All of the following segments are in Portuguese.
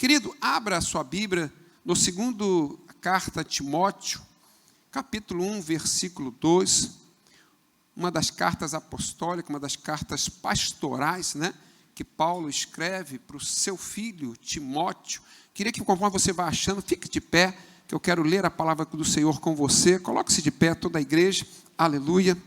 Querido, abra a sua Bíblia no segundo carta a Timóteo, capítulo 1, versículo 2, uma das cartas apostólicas, uma das cartas pastorais, né, que Paulo escreve para o seu filho Timóteo. Queria que, conforme você vá achando, fique de pé, que eu quero ler a palavra do Senhor com você. Coloque-se de pé, toda a igreja. Aleluia.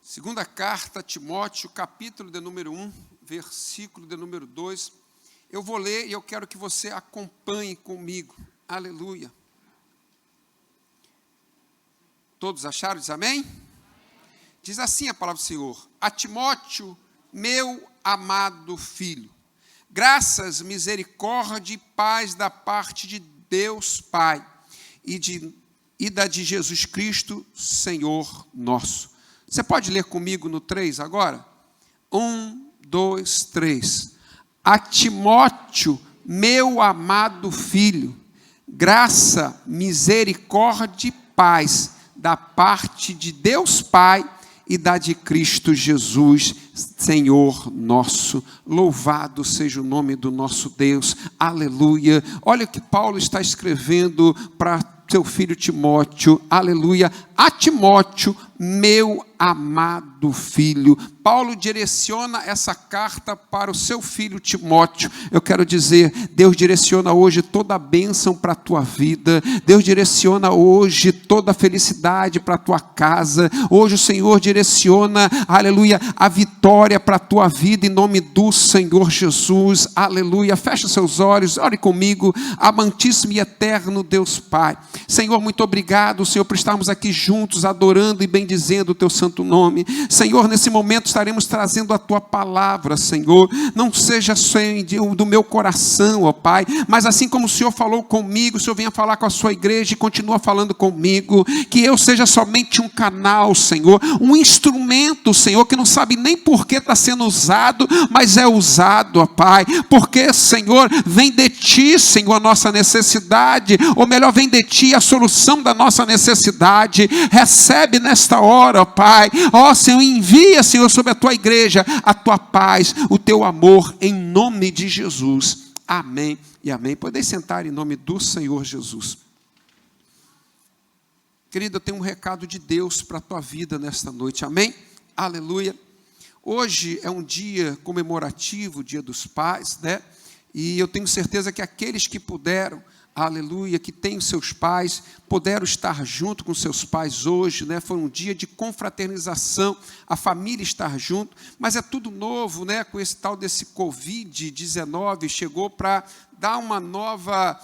Segunda carta a Timóteo, capítulo de número 1, versículo de número 2. Eu vou ler e eu quero que você acompanhe comigo. Aleluia. Todos acharam? Diz amém? Diz assim a palavra do Senhor: a Timóteo, meu amado filho, graças, misericórdia e paz da parte de Deus Pai e da de Jesus Cristo, Senhor nosso. Você pode ler comigo no 3 agora? 1, 2, 3. A Timóteo, meu amado filho, graça, misericórdia e paz da parte de Deus Pai e da de Cristo Jesus, Senhor nosso. Louvado seja o nome do nosso Deus. Aleluia. Olha o que Paulo está escrevendo para seu filho Timóteo. Aleluia. A Timóteo, meu amado filho. Paulo direciona essa carta para o seu filho Timóteo. Eu quero dizer, Deus direciona hoje toda a bênção para a tua vida. Deus direciona hoje toda a felicidade para a tua casa. Hoje o Senhor direciona, aleluia, a vitória para a tua vida em nome do Senhor Jesus. Aleluia. Fecha seus olhos, ore comigo. Amantíssimo e eterno Deus Pai. Senhor, muito obrigado, Senhor, por estarmos aqui juntos, adorando e bendizendo o teu santo nome. Senhor, nesse momento estaremos trazendo a tua palavra, Senhor. Não seja só do meu coração, ó Pai, mas assim como o Senhor falou comigo, o Senhor venha falar com a sua igreja e continua falando comigo. Que eu seja somente um canal, Senhor, um instrumento, Senhor, que não sabe nem por que está sendo usado, mas é usado, ó Pai, porque, Senhor, vem de ti, Senhor, a nossa necessidade, ou melhor, vem de ti a solução da nossa necessidade. Recebe nesta hora, ó Pai, ó Senhor, envia, Senhor, sobre a tua igreja a tua paz, o teu amor, em nome de Jesus. Amém e amém. Podeis sentar em nome do Senhor Jesus. Querido, eu tenho um recado de Deus para a tua vida nesta noite, amém? Aleluia. Hoje é um dia comemorativo, dia dos pais, né? E eu tenho certeza que aqueles que puderam, aleluia, que têm os seus pais, puderam estar junto com seus pais hoje, né? Foi um dia de confraternização, a família estar junto, mas é tudo novo, né? Com esse tal desse Covid-19, chegou para dar uma nova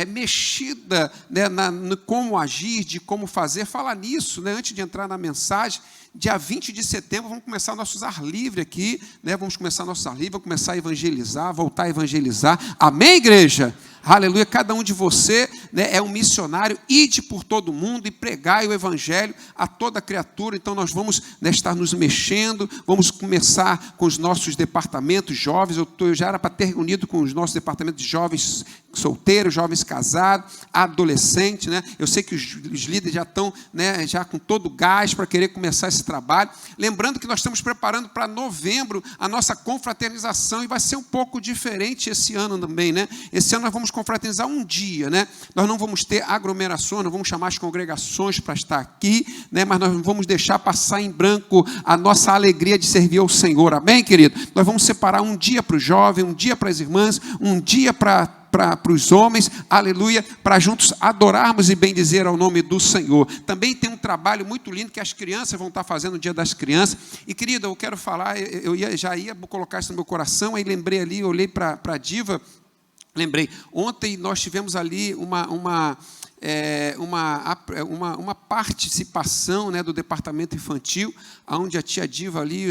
mexida, né? No como agir, de como fazer. Falar nisso, né? Antes de entrar na mensagem, dia 20 de setembro, vamos começar nossos ar livre aqui, né? Vamos começar nossos ar livre, vamos começar a evangelizar, voltar a evangelizar. Amém, igreja? Aleluia. Cada um de você, né, é um missionário. Ide por todo mundo e pregai o evangelho a toda criatura. Então nós vamos, né, estar nos mexendo. Vamos começar com os nossos departamentos jovens. Eu já era para ter reunido com os nossos departamentos de jovens solteiros, jovens casados, adolescentes, né? Eu sei que os líderes já estão, né, já com todo o gás para querer começar esse trabalho. Lembrando que nós estamos preparando para novembro a nossa confraternização, e vai ser um pouco diferente esse ano também, né? Esse ano nós vamos confraternizar um dia, né? Nós não vamos ter aglomerações, não vamos chamar as congregações para estar aqui, né? Mas nós não vamos deixar passar em branco a nossa alegria de servir ao Senhor, amém, querido? Nós vamos separar um dia para os jovens, um dia para as irmãs, um dia para os homens, aleluia, para juntos adorarmos e bendizer ao nome do Senhor. Também tem um trabalho muito lindo que as crianças vão estar fazendo no Dia das Crianças. E, querida, eu quero falar, já ia colocar isso no meu coração, aí lembrei ali, eu olhei para a Diva, lembrei, ontem nós tivemos ali uma participação, né, do departamento infantil, onde a tia Diva ali,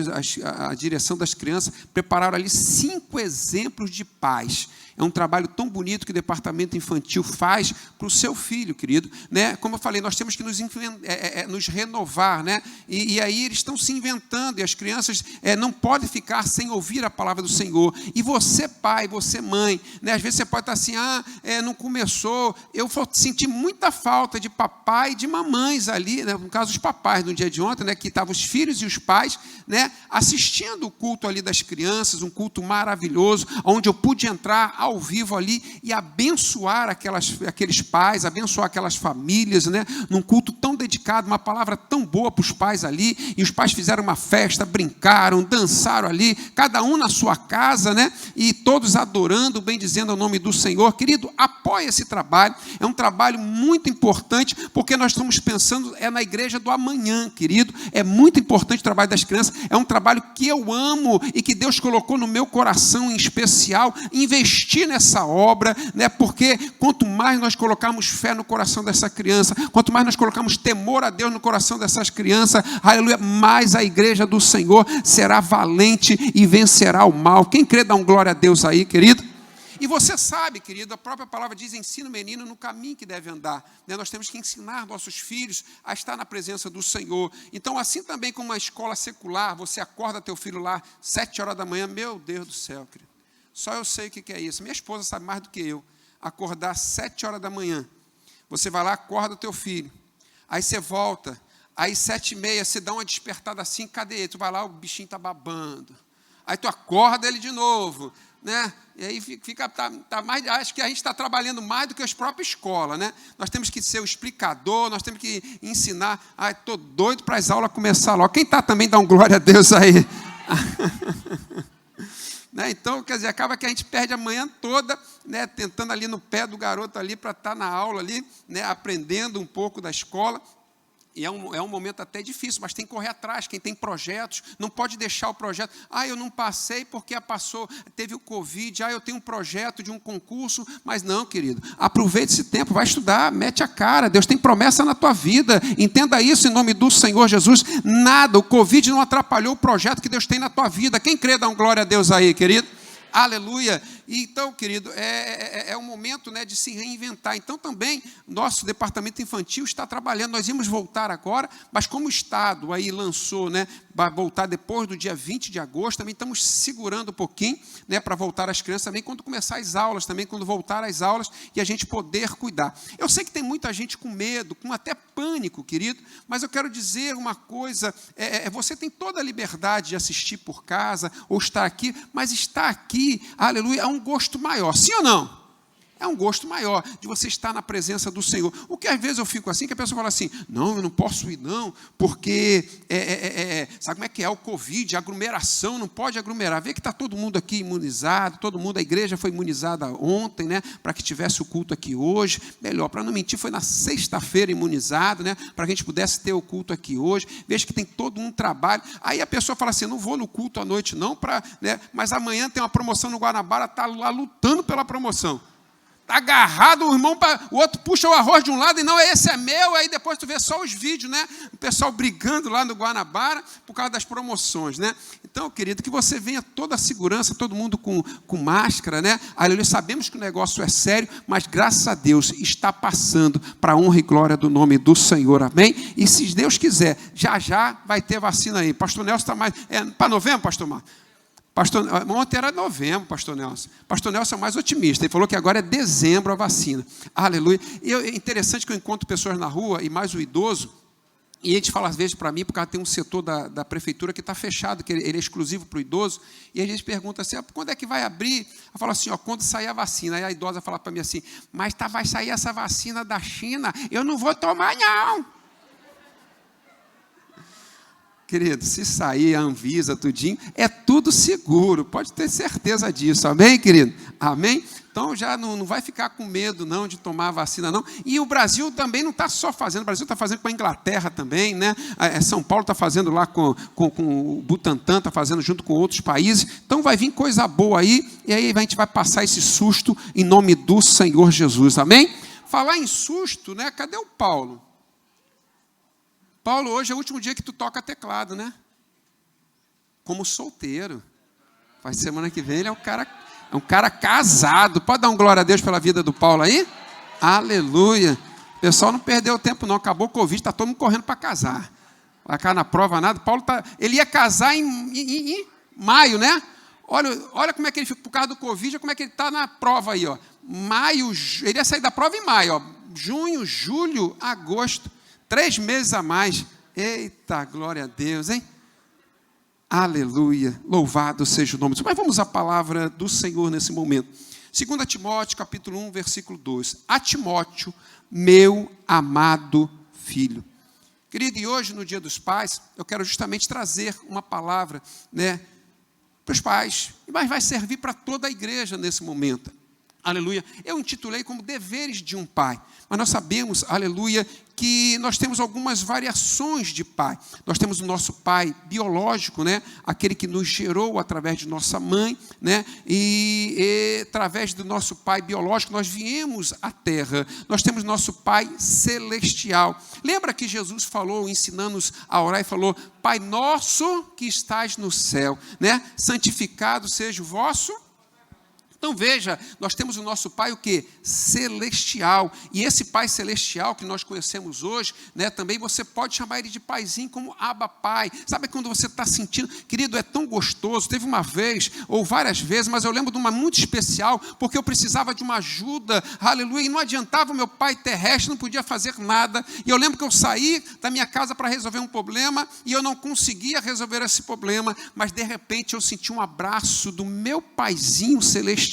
a direção das crianças, prepararam ali 5 exemplos de pais. É um trabalho tão bonito que o departamento infantil faz para o seu filho, querido. Né? Como eu falei, nós temos que nos renovar. Né? E aí eles estão se inventando, e as crianças não podem ficar sem ouvir a palavra do Senhor. E você, pai, você, mãe, né? Às vezes você pode estar assim, não começou. Eu senti muita falta de papai e de mamães ali, né? No caso, os papais, no dia de ontem, né? Que estavam os filhos e os pais, né? Assistindo o culto ali das crianças, um culto maravilhoso, onde eu pude entrar ao vivo ali e abençoar aqueles pais, abençoar aquelas famílias, né? Num culto tão dedicado, uma palavra tão boa para os pais ali, e os pais fizeram uma festa, brincaram, dançaram ali, cada um na sua casa, né? E todos adorando, bendizendo o nome do Senhor. Querido, apoie esse trabalho, é um trabalho muito importante, porque nós estamos pensando na igreja do amanhã, querido. É muito importante o trabalho das crianças, é um trabalho que eu amo e que Deus colocou no meu coração em especial, investir nessa obra, né? Porque quanto mais nós colocarmos fé no coração dessa criança, quanto mais nós colocarmos temor a Deus no coração dessas crianças, aleluia, mais a igreja do Senhor será valente e vencerá o mal. Quem crê, dá um glória a Deus aí, querido. E você sabe, querido, a própria palavra diz, ensina o menino no caminho que deve andar. Né? Nós temos que ensinar nossos filhos a estar na presença do Senhor. Então, assim também como uma escola secular, você acorda teu filho lá, 7 horas da manhã, meu Deus do céu, querido. Só eu sei o que é isso. Minha esposa sabe mais do que eu. Acordar 7 horas da manhã. Você vai lá, acorda o teu filho. Aí você volta. Aí 7h30, você dá uma despertada assim, cadê ele? Tu vai lá, o bichinho está babando. Aí tu acorda ele de novo. Né? E aí tá mais, acho que a gente está trabalhando mais do que as próprias escolas, né? Nós temos que ser o explicador, nós temos que ensinar. Estou doido para as aulas começar logo. Quem está também, dá um glória a Deus aí. Né? Então, quer dizer, acaba que a gente perde a manhã toda, né, tentando ali no pé do garoto ali para estar na aula ali, né, aprendendo um pouco da escola. E é um momento até difícil, mas tem que correr atrás. Quem tem projetos, não pode deixar o projeto. Eu não passei porque teve o Covid. Eu tenho um projeto de um concurso. Mas não, querido, aproveite esse tempo, vai estudar, mete a cara. Deus tem promessa na tua vida. Entenda isso em nome do Senhor Jesus. Nada, o Covid não atrapalhou o projeto que Deus tem na tua vida. Quem crê, dá um glória a Deus aí, querido. Aleluia. Então, querido, é um momento, né, de se reinventar. Então, também, nosso departamento infantil está trabalhando. Nós íamos voltar agora, mas como o Estado aí lançou, né, vai voltar depois do dia 20 de agosto, também estamos segurando um pouquinho, né, para voltar as crianças também, quando começar as aulas, também quando voltar às aulas, e a gente poder cuidar. Eu sei que tem muita gente com medo, com até pânico, querido, mas eu quero dizer uma coisa, você tem toda a liberdade de assistir por casa, ou estar aqui, mas estar aqui, aleluia, é um gosto maior, sim ou não? É um gosto maior de você estar na presença do Senhor. O que às vezes eu fico assim, que a pessoa fala assim, não, eu não posso ir não, porque, sabe como é que é o Covid, a aglomeração, não pode aglomerar. Vê que está todo mundo aqui imunizado, todo mundo, a igreja foi imunizada ontem, né, para que tivesse o culto aqui hoje. Melhor, para não mentir, foi na sexta-feira imunizado, né, para que a gente pudesse ter o culto aqui hoje. Veja que tem todo um trabalho. Aí a pessoa fala assim, não vou no culto à noite não, né, mas amanhã tem uma promoção no Guanabara, está lá lutando pela promoção. Está agarrado, o outro puxa o arroz de um lado e não, esse é meu, aí depois tu vê só os vídeos, né? O pessoal brigando lá no Guanabara por causa das promoções, né? Então, querido, que você venha toda a segurança, todo mundo com máscara, né? Aleluia, sabemos que o negócio é sério, mas graças a Deus está passando para a honra e glória do nome do Senhor, amém? E se Deus quiser, já vai ter vacina aí. Pastor Nelson está mais, para novembro, pastor Marcos? Ontem era novembro, pastor Nelson. Pastor Nelson é mais otimista. Ele falou que agora é dezembro a vacina. Aleluia. E é interessante que eu encontro pessoas na rua, e mais o idoso, e a gente fala às vezes para mim, porque tem um setor da prefeitura que está fechado, que ele é exclusivo para o idoso, e a gente pergunta assim, quando é que vai abrir? Eu falo assim, quando sair a vacina. Aí a idosa fala para mim assim, mas vai sair essa vacina da China, eu não vou tomar não. Querido, se sair a Anvisa, tudinho, é tudo seguro, pode ter certeza disso, amém, querido? Amém? Então, já não vai ficar com medo, não, de tomar a vacina, não. E o Brasil também não está só fazendo, o Brasil está fazendo com a Inglaterra também, né? São Paulo está fazendo lá com o Butantan, está fazendo junto com outros países. Então, vai vir coisa boa aí, e aí a gente vai passar esse susto em nome do Senhor Jesus, amém? Falar em susto, né? Cadê o Paulo? Paulo, hoje é o último dia que tu toca teclado, né? Como solteiro. Semana que vem ele é o cara É um cara casado. Pode dar um glória a Deus pela vida do Paulo aí? Aleluia. O pessoal não perdeu tempo não. Acabou o Covid, está todo mundo correndo para casar. Vai cá na prova nada. Paulo ele ia casar em maio, né? Olha como é que ele fica por causa do Covid, como é que ele está na prova aí, ó. Maio, ele ia sair da prova em maio, ó. Junho, julho, agosto. 3 meses a mais. Eita, glória a Deus, hein? Aleluia. Louvado seja o nome de Deus. Mas vamos à palavra do Senhor nesse momento. 2 Timóteo, capítulo 1, versículo 2. A Timóteo, meu amado filho. Querido, e hoje, no Dia dos Pais, eu quero justamente trazer uma palavra, né, para os pais, mas vai servir para toda a igreja nesse momento. Aleluia. Eu intitulei como deveres de um pai. Mas nós sabemos, aleluia, que nós temos algumas variações de pai. Nós temos o nosso pai biológico, né? Aquele que nos gerou através de nossa mãe, né? E através do nosso pai biológico nós viemos à terra. Nós temos nosso pai celestial. Lembra que Jesus falou, ensinando-nos a orar, e falou: Pai nosso que estás no céu, né? Santificado seja o vosso. Então veja, nós temos o nosso Pai o quê? Celestial. E esse Pai celestial que nós conhecemos hoje, né, também você pode chamar ele de paizinho, como Abba Pai. Sabe quando você está sentindo, querido, é tão gostoso. Teve uma vez, ou várias vezes, mas eu lembro de uma muito especial, porque eu precisava de uma ajuda, aleluia, e não adiantava o meu pai terrestre, não podia fazer nada. E eu lembro que eu saí da minha casa para resolver um problema, e eu não conseguia resolver esse problema, mas de repente eu senti um abraço do meu paizinho celestial.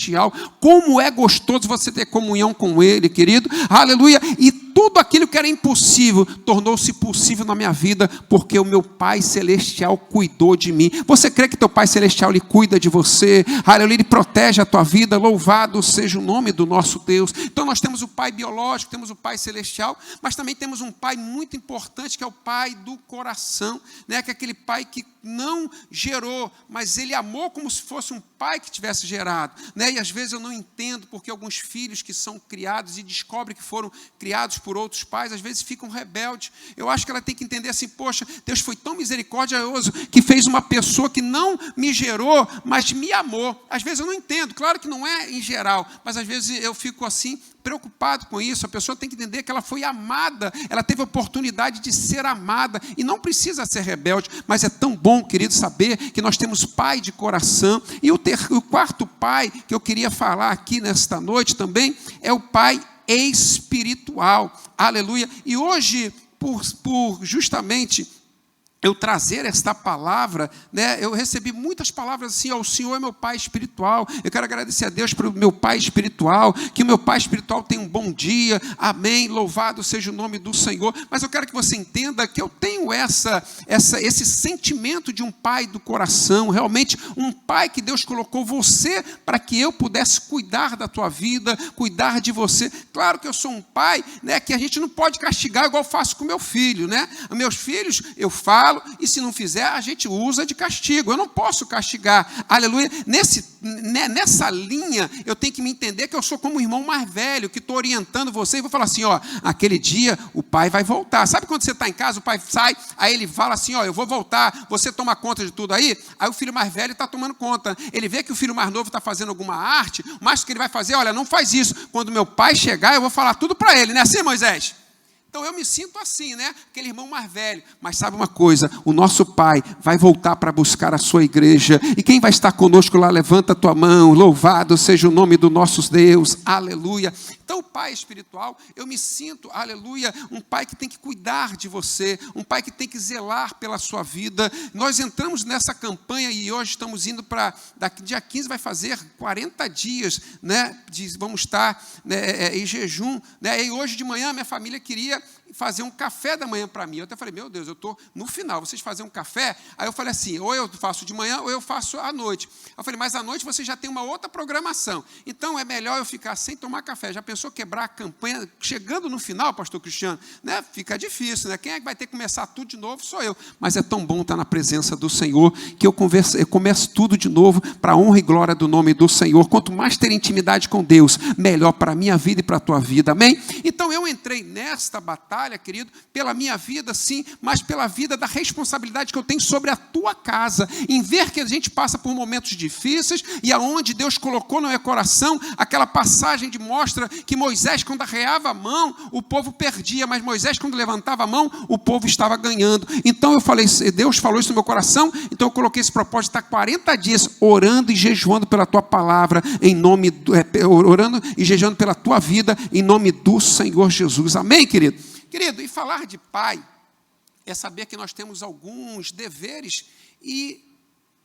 Como é gostoso você ter comunhão com Ele, querido, aleluia, e tudo aquilo que era impossível, tornou-se possível na minha vida, porque o meu Pai Celestial cuidou de mim. Você crê que teu Pai Celestial, Ele cuida de você, aleluia, Ele protege a tua vida, louvado seja o nome do nosso Deus. Então nós temos o Pai biológico, temos o Pai Celestial, mas também temos um Pai muito importante, que é o Pai do coração, né? Que é aquele Pai que não gerou, mas Ele amou como se fosse um pai que tivesse gerado, né? E às vezes eu não entendo porque alguns filhos que são criados e descobrem que foram criados por outros pais, às vezes ficam rebeldes. Eu acho que ela tem que entender assim: poxa, Deus foi tão misericordioso que fez uma pessoa que não me gerou, mas me amou. Às vezes eu não entendo, claro que não é em geral, mas às vezes eu fico assim, preocupado com isso. A pessoa tem que entender que ela foi amada, ela teve a oportunidade de ser amada, e não precisa ser rebelde, mas é tão bom, querido, saber que nós temos pai de coração. E o quarto pai que eu queria falar aqui nesta noite também é o pai espiritual, aleluia. E hoje, por justamente eu trazer esta palavra, né, eu recebi muitas palavras assim: ó, o Senhor é meu Pai espiritual. Eu quero agradecer a Deus pelo meu Pai espiritual, que o meu Pai espiritual tenha um bom dia, amém, louvado seja o nome do Senhor. Mas eu quero que você entenda que eu tenho esse sentimento de um pai do coração, realmente um pai que Deus colocou você para que eu pudesse cuidar da tua vida, cuidar de você. Claro que eu sou um pai, né, que a gente não pode castigar igual eu faço com meu filho, né? Meus filhos, eu falo, e se não fizer, a gente usa de castigo. Eu não posso castigar, aleluia. Nessa linha, eu tenho que me entender que eu sou como um irmão mais velho, que estou orientando você, e vou falar assim: ó, aquele dia o pai vai voltar. Sabe quando você está em casa, o pai sai, aí ele fala assim: ó, eu vou voltar, você toma conta de tudo aí? Aí o filho mais velho está tomando conta. Ele vê que o filho mais novo está fazendo alguma arte, mas o que ele vai fazer: olha, não faz isso. Quando meu pai chegar, eu vou falar tudo para ele, não é assim, Moisés? Então eu me sinto assim, né? Aquele irmão mais velho. Mas sabe uma coisa? O nosso Pai vai voltar para buscar a sua igreja. E quem vai estar conosco lá, levanta a tua mão. Louvado seja o nome do nosso Deus. Aleluia. Então o Pai espiritual, eu me sinto, aleluia, um Pai que tem que cuidar de você, um Pai que tem que zelar pela sua vida. Nós entramos nessa campanha e hoje estamos indo para, daqui dia 15 vai fazer 40 dias, né? Vamos estar, né, em jejum, né? E hoje de manhã minha família queria fazer um café da manhã para mim. Eu até falei: meu Deus, eu estou no final, vocês fazem um café? Aí eu falei assim: ou eu faço de manhã ou eu faço à noite. Eu falei: mas à noite você já tem uma outra programação, então é melhor eu ficar sem tomar café. Já pensou? pessoa quebrar a campanha, chegando no final, pastor Cristiano, né, fica difícil, né? Quem é que vai ter que começar tudo de novo? Sou eu. Mas é tão bom estar na presença do Senhor, que eu começo tudo de novo, para a honra e glória do nome do Senhor. Quanto mais ter intimidade com Deus, melhor para a minha vida e para a tua vida, amém? Então eu entrei nesta batalha, querido, pela minha vida, sim, mas pela vida da responsabilidade que eu tenho sobre a tua casa, em ver que a gente passa por momentos difíceis, e aonde Deus colocou no meu coração, aquela passagem de mostra que Moisés, quando arreava a mão, o povo perdia, mas Moisés, quando levantava a mão, o povo estava ganhando. Então eu falei, Deus falou isso no meu coração, então eu coloquei esse propósito de estar 40 dias orando e jejuando pela tua palavra, orando e jejuando pela tua vida, em nome do Senhor Jesus, amém, querido? Querido, e falar de pai é saber que nós temos alguns deveres e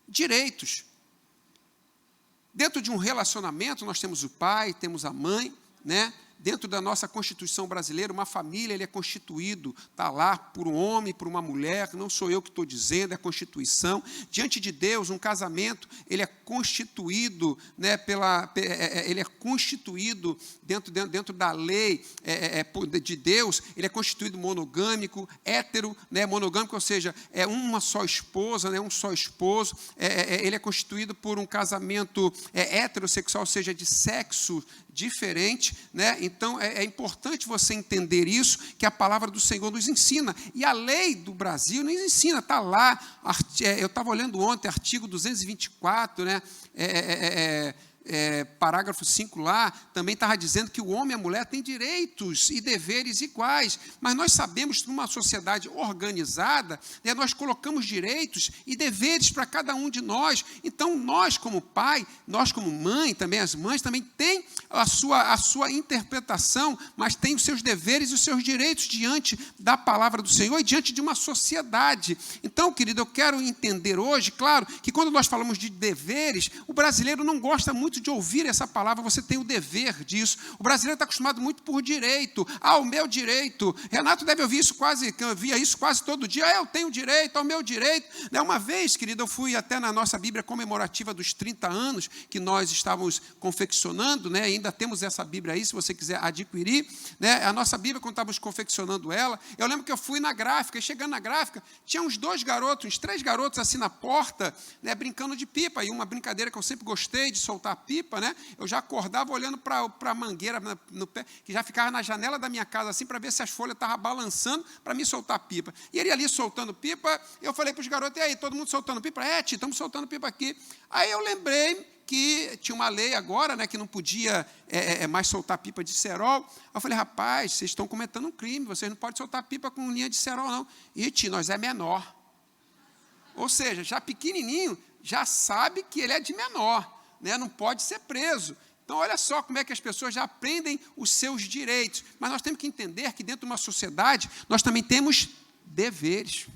direitos. Dentro de um relacionamento, nós temos o pai, temos a mãe, né? Dentro da nossa Constituição brasileira, uma família ele é constituído, está lá por um homem, por uma mulher, não sou eu que estou dizendo, é a Constituição. Diante de Deus, um casamento, ele é constituído, né, ele é constituído dentro da lei de Deus, ele é constituído monogâmico, hétero, né, monogâmico, ou seja, é uma só esposa, né, um só esposo, ele é constituído por um casamento heterossexual, ou seja, de sexo diferente, né? Então é importante você entender isso, que a palavra do Senhor nos ensina, e a lei do Brasil nos ensina, está lá, eu estava olhando ontem, artigo 224, né? Parágrafo 5 lá, também estava dizendo que o homem e a mulher têm direitos e deveres iguais, mas nós sabemos que numa sociedade organizada, né, nós colocamos direitos e deveres para cada um de nós. Então nós como pai, nós como mãe, também as mães também têm a sua interpretação, mas têm os seus deveres e os seus direitos diante da palavra do Senhor e diante de uma sociedade. Então, querido, eu quero entender hoje, claro, que quando nós falamos de deveres, o brasileiro não gosta muito de ouvir essa palavra, você tem o dever disso. O brasileiro está acostumado muito por direito. O meu direito. Renato deve ouvir isso eu via isso quase todo dia. Eu tenho direito, ao meu direito. Uma vez, querido, eu fui até na nossa Bíblia comemorativa dos 30 anos, que nós estávamos confeccionando, né? Ainda temos essa Bíblia aí, se você quiser adquirir, né? A nossa Bíblia, quando estávamos confeccionando ela, eu lembro que eu fui na gráfica, e chegando na gráfica, tinha uns 3 garotos assim na porta, né, brincando de pipa, e uma brincadeira que eu sempre gostei de soltar pipa, né? Eu já acordava olhando para a mangueira no pé, que já ficava na janela da minha casa, assim, para ver se as folhas estavam balançando para me soltar pipa. E ele ali soltando pipa, eu falei para os garotos, e aí, todo mundo soltando pipa? Tio, estamos soltando pipa aqui. Aí eu lembrei que tinha uma lei agora, né, que não podia mais soltar pipa de cerol. Eu falei, rapaz, vocês estão cometendo um crime, vocês não podem soltar pipa com linha de cerol, não. E, tio, nós é menor. Ou seja, já pequenininho, já sabe que ele é de menor, né? Não pode ser preso. Então, olha só como é que as pessoas já aprendem os seus direitos. Mas nós temos que entender que dentro de uma sociedade, nós também temos deveres.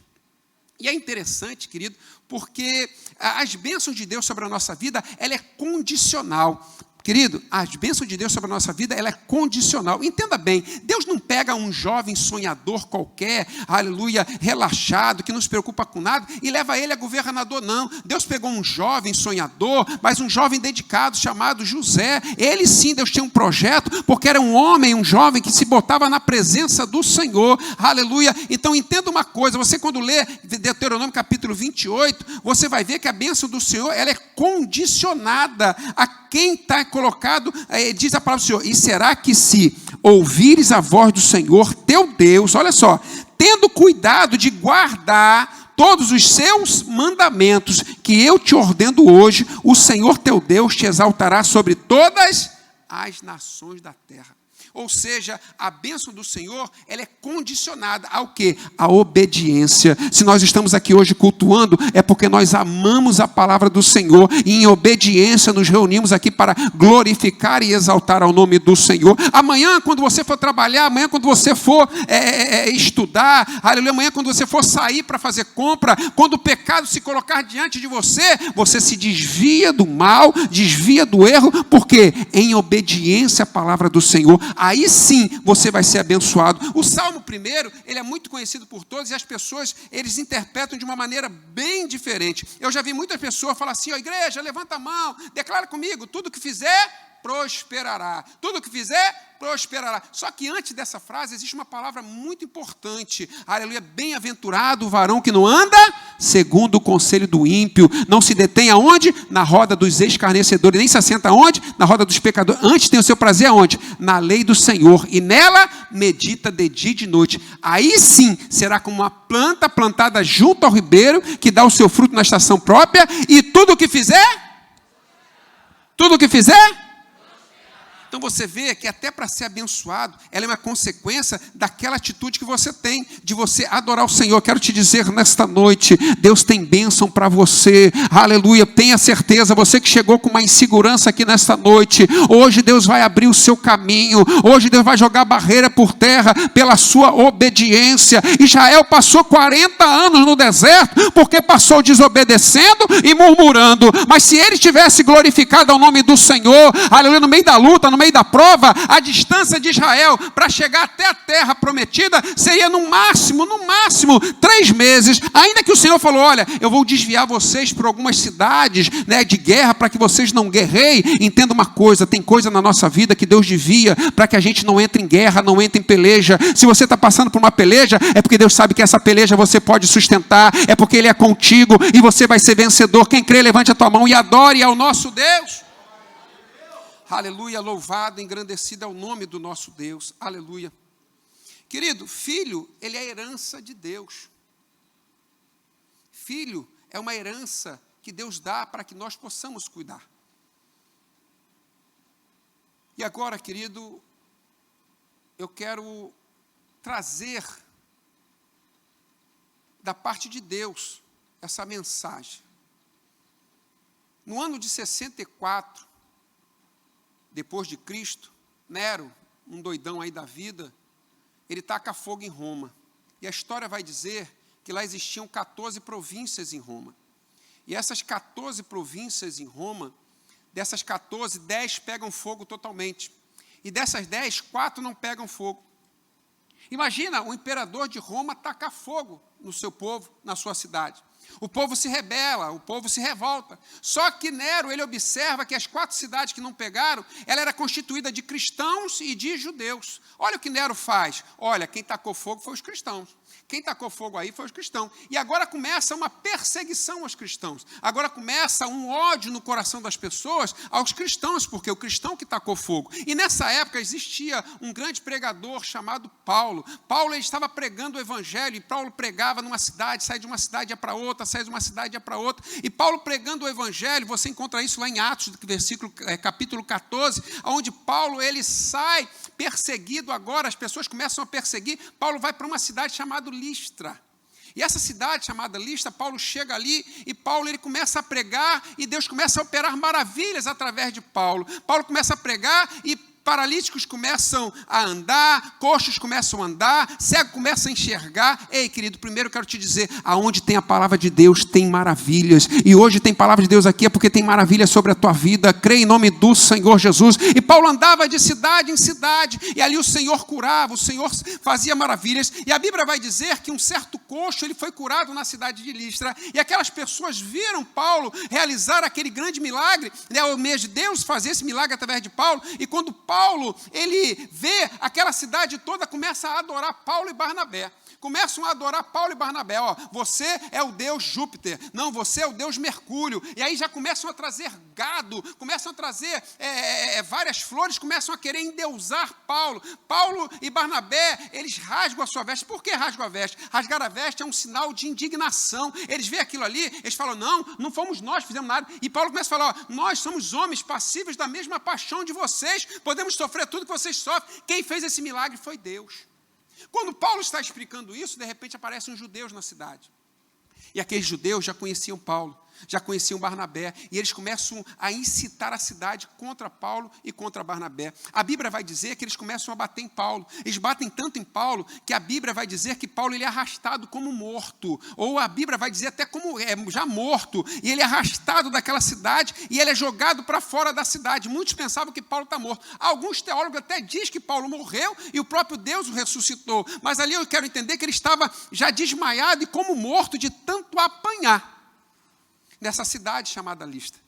E é interessante, querido, porque as bênçãos de Deus sobre a nossa vida, ela é condicional. Querido, as bênçãos de Deus sobre a nossa vida, ela é condicional. Entenda bem, Deus não pega um jovem sonhador qualquer, aleluia, relaxado, que não se preocupa com nada, e leva ele a governador, não. Deus pegou um jovem sonhador, mas um jovem dedicado, chamado José. Ele sim, Deus tinha um projeto, porque era um jovem que se botava na presença do Senhor, aleluia. Então entenda uma coisa, você quando lê Deuteronômio capítulo 28, você vai ver que a bênção do Senhor, ela é condicionada a quem está colocado, diz a palavra do Senhor, e será que se ouvires a voz do Senhor, teu Deus, olha só, tendo cuidado de guardar todos os seus mandamentos, que eu te ordeno hoje, o Senhor teu Deus te exaltará sobre todas as nações da terra. Ou seja, a bênção do Senhor, ela é condicionada ao quê? A obediência. Se nós estamos aqui hoje cultuando, é porque nós amamos a palavra do Senhor e em obediência nos reunimos aqui para glorificar e exaltar ao nome do Senhor. Amanhã, quando você for trabalhar, amanhã, quando você for estudar, aleluia, amanhã, quando você for sair para fazer compra, quando o pecado se colocar diante de você, você se desvia do mal, desvia do erro, porque em obediência à palavra do Senhor, aí sim você vai ser abençoado. O Salmo 1, ele é muito conhecido por todos e as pessoas, eles interpretam de uma maneira bem diferente. Eu já vi muitas pessoas falar assim, igreja, levanta a mão, declara comigo, tudo que fizer, prosperará. Tudo que fizer, prosperará. Só que antes dessa frase existe uma palavra muito importante. Aleluia, bem-aventurado o varão que não anda segundo o conselho do ímpio, não se detém aonde? Na roda dos escarnecedores, nem se assenta aonde? Na roda dos pecadores. Antes tem o seu prazer aonde? Na lei do Senhor, e nela medita de dia e de noite. Aí sim será como uma planta plantada junto ao ribeiro, que dá o seu fruto na estação própria, e tudo o que fizer, então você vê que até para ser abençoado, ela é uma consequência daquela atitude que você tem, de você adorar o Senhor. Quero te dizer nesta noite, Deus tem bênção para você, aleluia, tenha certeza, você que chegou com uma insegurança aqui nesta noite, hoje Deus vai abrir o seu caminho, hoje Deus vai jogar barreira por terra, pela sua obediência. Israel passou 40 anos no deserto, porque passou desobedecendo e murmurando, mas se ele tivesse glorificado ao nome do Senhor, aleluia, no meio da luta, no meio da prova, a distância de Israel para chegar até a terra prometida seria no máximo 3 meses, ainda que o Senhor falou, olha, eu vou desviar vocês por algumas cidades, né, de guerra, para que vocês não guerreiem. Entenda uma coisa, tem coisa na nossa vida que Deus desvia, para que a gente não entre em guerra, não entre em peleja. Se você está passando por uma peleja, é porque Deus sabe que essa peleja você pode sustentar, é porque Ele é contigo, e você vai ser vencedor. Quem crê, levante a tua mão e adore ao nosso Deus. Aleluia, louvado, engrandecido é o nome do nosso Deus, aleluia. Querido, filho, ele é a herança de Deus. Filho é uma herança que Deus dá para que nós possamos cuidar. E agora, querido, eu quero trazer da parte de Deus essa mensagem. No ano de 64, depois de Cristo, Nero, um doidão aí da vida, ele taca fogo em Roma. E a história vai dizer que lá existiam 14 províncias em Roma. E essas 14 províncias em Roma, dessas 14, 10 pegam fogo totalmente. E dessas 10, 4 não pegam fogo. Imagina o imperador de Roma tacar fogo no seu povo, na sua cidade. O povo se rebela, o povo se revolta. Só que Nero, ele observa que as 4 cidades que não pegaram, ela era constituída de cristãos e de judeus. Olha o que Nero faz. Olha, quem tacou fogo foi os cristãos. Quem tacou fogo aí foi os cristãos. E agora começa uma perseguição aos cristãos. Agora começa um ódio no coração das pessoas aos cristãos, porque é o cristão que tacou fogo. E nessa época existia um grande pregador chamado Paulo. Paulo, ele estava pregando o evangelho, e Paulo pregava numa cidade, saía de uma cidade, ia para outra, saía de uma cidade, ia para outra. E Paulo pregando o evangelho, você encontra isso lá em Atos, capítulo 14, onde Paulo, ele sai perseguido agora, as pessoas começam a perseguir. Paulo vai para uma cidade chamada Listra. E essa cidade chamada Listra, Paulo chega ali e Paulo, ele começa a pregar e Deus começa a operar maravilhas através de Paulo. Paulo começa a pregar e paralíticos começam a andar, coxos começam a andar, cego começa a enxergar. Ei, querido, primeiro eu quero te dizer, aonde tem a palavra de Deus tem maravilhas. E hoje tem palavra de Deus aqui é porque tem maravilhas sobre a tua vida. Crê em nome do Senhor Jesus. E Paulo andava de cidade em cidade, e ali o Senhor curava, o Senhor fazia maravilhas. E a Bíblia vai dizer que um certo coxo, ele foi curado na cidade de Listra, e aquelas pessoas viram Paulo realizar aquele grande milagre, né, o mês de Deus fazer esse milagre através de Paulo. E quando Paulo, ele vê aquela cidade toda, começa a adorar Paulo e Barnabé. Começam a adorar Paulo e Barnabé. Ó, você é o Deus Júpiter. Não, você é o Deus Mercúrio. E aí já começam a trazer gado, começam a trazer várias flores, começam a querer endeusar Paulo. Paulo e Barnabé, eles rasgam a sua veste. Por que rasgam a veste? Rasgar a veste é um sinal de indignação. Eles veem aquilo ali, eles falam, não fomos nós que fizemos nada. E Paulo começa a falar, ó, nós somos homens passíveis da mesma paixão de vocês, podemos sofrer tudo que vocês sofrem. Quem fez esse milagre foi Deus. Quando Paulo está explicando isso, de repente aparecem os judeus na cidade. E aqueles judeus já conheciam Paulo, já conheciam Barnabé, e eles começam a incitar a cidade contra Paulo e contra Barnabé. A Bíblia vai dizer que eles começam a bater em Paulo. Eles batem tanto em Paulo que a Bíblia vai dizer que Paulo ele é arrastado como morto, ou a Bíblia vai dizer até como já morto, e ele é arrastado daquela cidade e ele é jogado para fora da cidade. Muitos pensavam que Paulo está morto. Alguns teólogos até dizem que Paulo morreu e o próprio Deus o ressuscitou, mas ali eu quero entender que ele estava já desmaiado e como morto de tanto apanhar nessa cidade chamada Listra.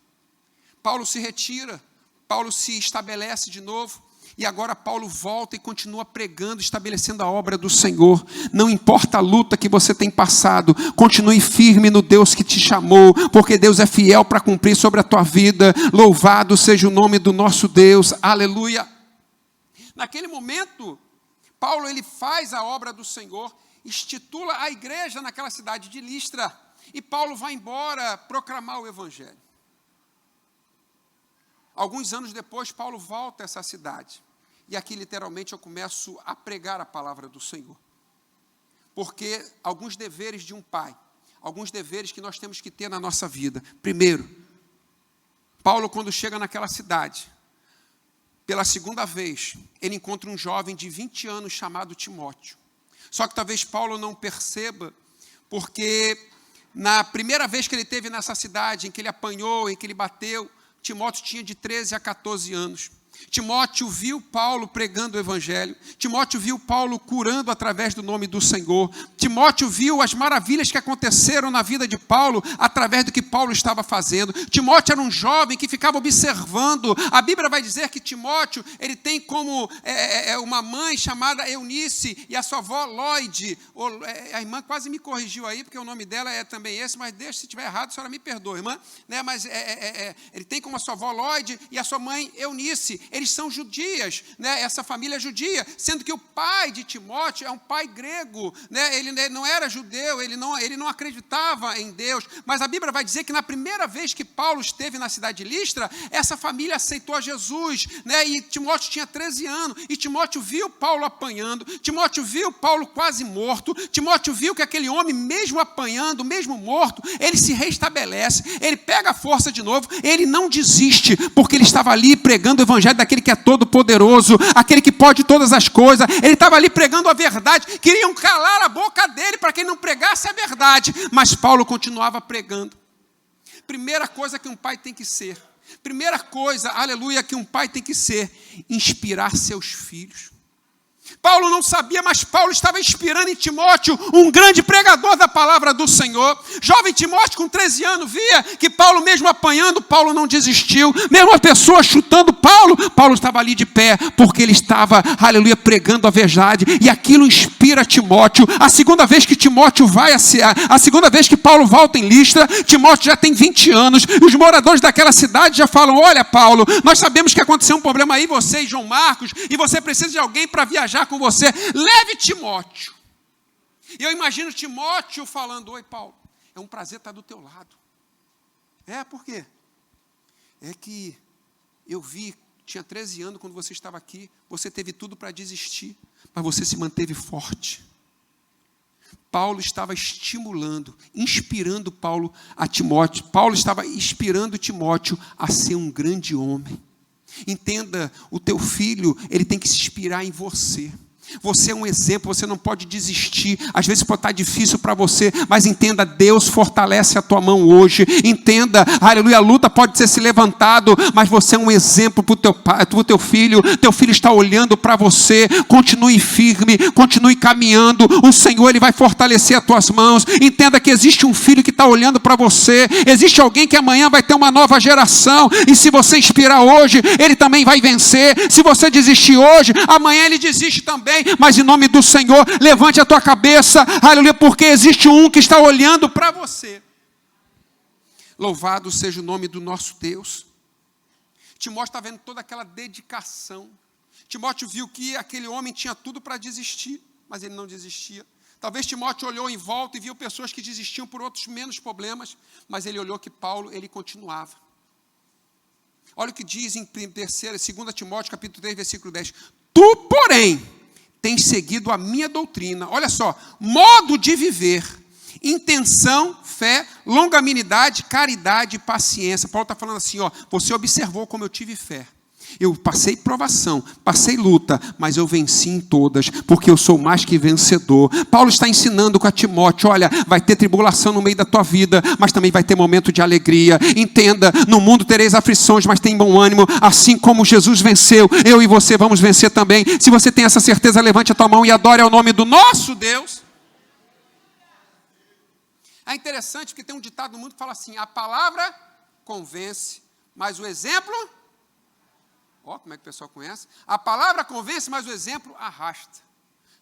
Paulo se retira, Paulo se estabelece de novo. E agora Paulo volta e continua pregando, estabelecendo a obra do Senhor. Não importa a luta que você tem passado, continue firme no Deus que te chamou, porque Deus é fiel para cumprir sobre a tua vida. Louvado seja o nome do nosso Deus. Aleluia. Naquele momento, Paulo ele faz a obra do Senhor, institula a igreja naquela cidade de Listra, e Paulo vai embora proclamar o evangelho. Alguns anos depois, Paulo volta a essa cidade. E aqui, literalmente, eu começo a pregar a palavra do Senhor. Porque alguns deveres de um pai, alguns deveres que nós temos que ter na nossa vida. Primeiro, Paulo, quando chega naquela cidade, pela segunda vez, ele encontra um jovem de 20 anos chamado Timóteo. Só que talvez Paulo não perceba, porque na primeira vez que ele esteve nessa cidade, em que ele apanhou, em que ele bateu, Timóteo tinha de 13 a 14 anos. Timóteo viu Paulo pregando o evangelho. Timóteo viu Paulo curando através do nome do Senhor. Timóteo viu as maravilhas que aconteceram na vida de Paulo através do que Paulo estava fazendo. Timóteo era um jovem que ficava observando. A Bíblia vai dizer que Timóteo, ele tem como uma mãe chamada Eunice e a sua avó Loide. A irmã quase me corrigiu aí, porque o nome dela é também esse, mas deixa, se estiver errado, a senhora me perdoa, irmã. Mas ele tem como a sua avó Loide e a sua mãe Eunice. Eles são judias, essa família é judia, sendo que o pai de Timóteo é um pai grego, ele não era judeu, ele não acreditava em Deus, mas a Bíblia vai dizer que na primeira vez que Paulo esteve na cidade de Listra, essa família aceitou a Jesus, e Timóteo tinha 13 anos, e Timóteo viu Paulo apanhando, Timóteo viu Paulo quase morto, Timóteo viu que aquele homem, mesmo apanhando, mesmo morto, ele se restabelece, ele pega a força de novo, ele não desiste, porque ele estava ali pregando o evangelho daquele que é todo poderoso, aquele que pode todas as coisas. Ele estava ali pregando a verdade, queriam calar a boca dele para que ele não pregasse a verdade, mas Paulo continuava pregando. Primeira coisa que um pai tem que ser, primeira coisa, aleluia, que um pai tem que ser, inspirar seus filhos. Paulo não sabia, mas Paulo estava inspirando em Timóteo, um grande pregador da palavra do Senhor. Jovem Timóteo, com 13 anos, via que Paulo, mesmo apanhando, Paulo não desistiu. Mesmo a pessoa chutando Paulo estava ali de pé, porque ele estava, aleluia, pregando a verdade. E aquilo inspira Timóteo. A segunda vez que Timóteo vai a segunda vez que Paulo volta em Listra, Timóteo já tem 20 anos. E os moradores daquela cidade já falam: olha, Paulo, nós sabemos que aconteceu um problema aí, você e João Marcos, e você precisa de alguém para viajar com você, leve Timóteo. E eu imagino Timóteo falando: oi, Paulo, é um prazer estar do teu lado. Por quê? É que eu vi, tinha 13 anos quando você estava aqui, você teve tudo para desistir, mas você se manteve forte. Paulo estava estimulando, inspirando Paulo a Timóteo. Paulo estava inspirando Timóteo a ser um grande homem. Entenda, o teu filho, ele tem que se inspirar em você. Você é um exemplo, você não pode desistir. Às vezes pode estar difícil para você, mas entenda, Deus fortalece a tua mão hoje. Entenda, aleluia, a luta pode ter se levantado, mas você é um exemplo para o teu pai, para o teu filho está olhando para você. Continue firme, continue caminhando. O Senhor, ele vai fortalecer as tuas mãos. Entenda que existe um filho que está olhando para você. Existe alguém que amanhã vai ter uma nova geração, e se você inspirar hoje, ele também vai vencer. Se você desistir hoje, amanhã ele desiste também. Mas em nome do Senhor, levante a tua cabeça, aleluia, porque existe um que está olhando para você. Louvado seja o nome do nosso Deus. Timóteo está vendo toda aquela dedicação. Timóteo viu que aquele homem tinha tudo para desistir, mas ele não desistia. Talvez Timóteo olhou em volta e viu pessoas que desistiam por outros menos problemas, mas ele olhou que Paulo, ele continuava. Olha o que diz em 2 Timóteo, capítulo 3, versículo 10. Tu, porém, tens seguido a minha doutrina, olha só, modo de viver, intenção, fé, longanimidade, caridade e paciência. Paulo está falando assim, você observou como eu tive fé. Eu passei provação, passei luta, mas eu venci em todas, porque eu sou mais que vencedor. Paulo está ensinando com a Timóteo: olha, vai ter tribulação no meio da tua vida, mas também vai ter momento de alegria. Entenda, no mundo tereis aflições, mas tem bom ânimo. Assim como Jesus venceu, eu e você vamos vencer também. Se você tem essa certeza, levante a tua mão e adore ao nome do nosso Deus. É interessante porque tem um ditado no mundo que fala assim: a palavra convence, mas o exemplo Ó, como é que o pessoal conhece? A palavra convence, mas o exemplo arrasta.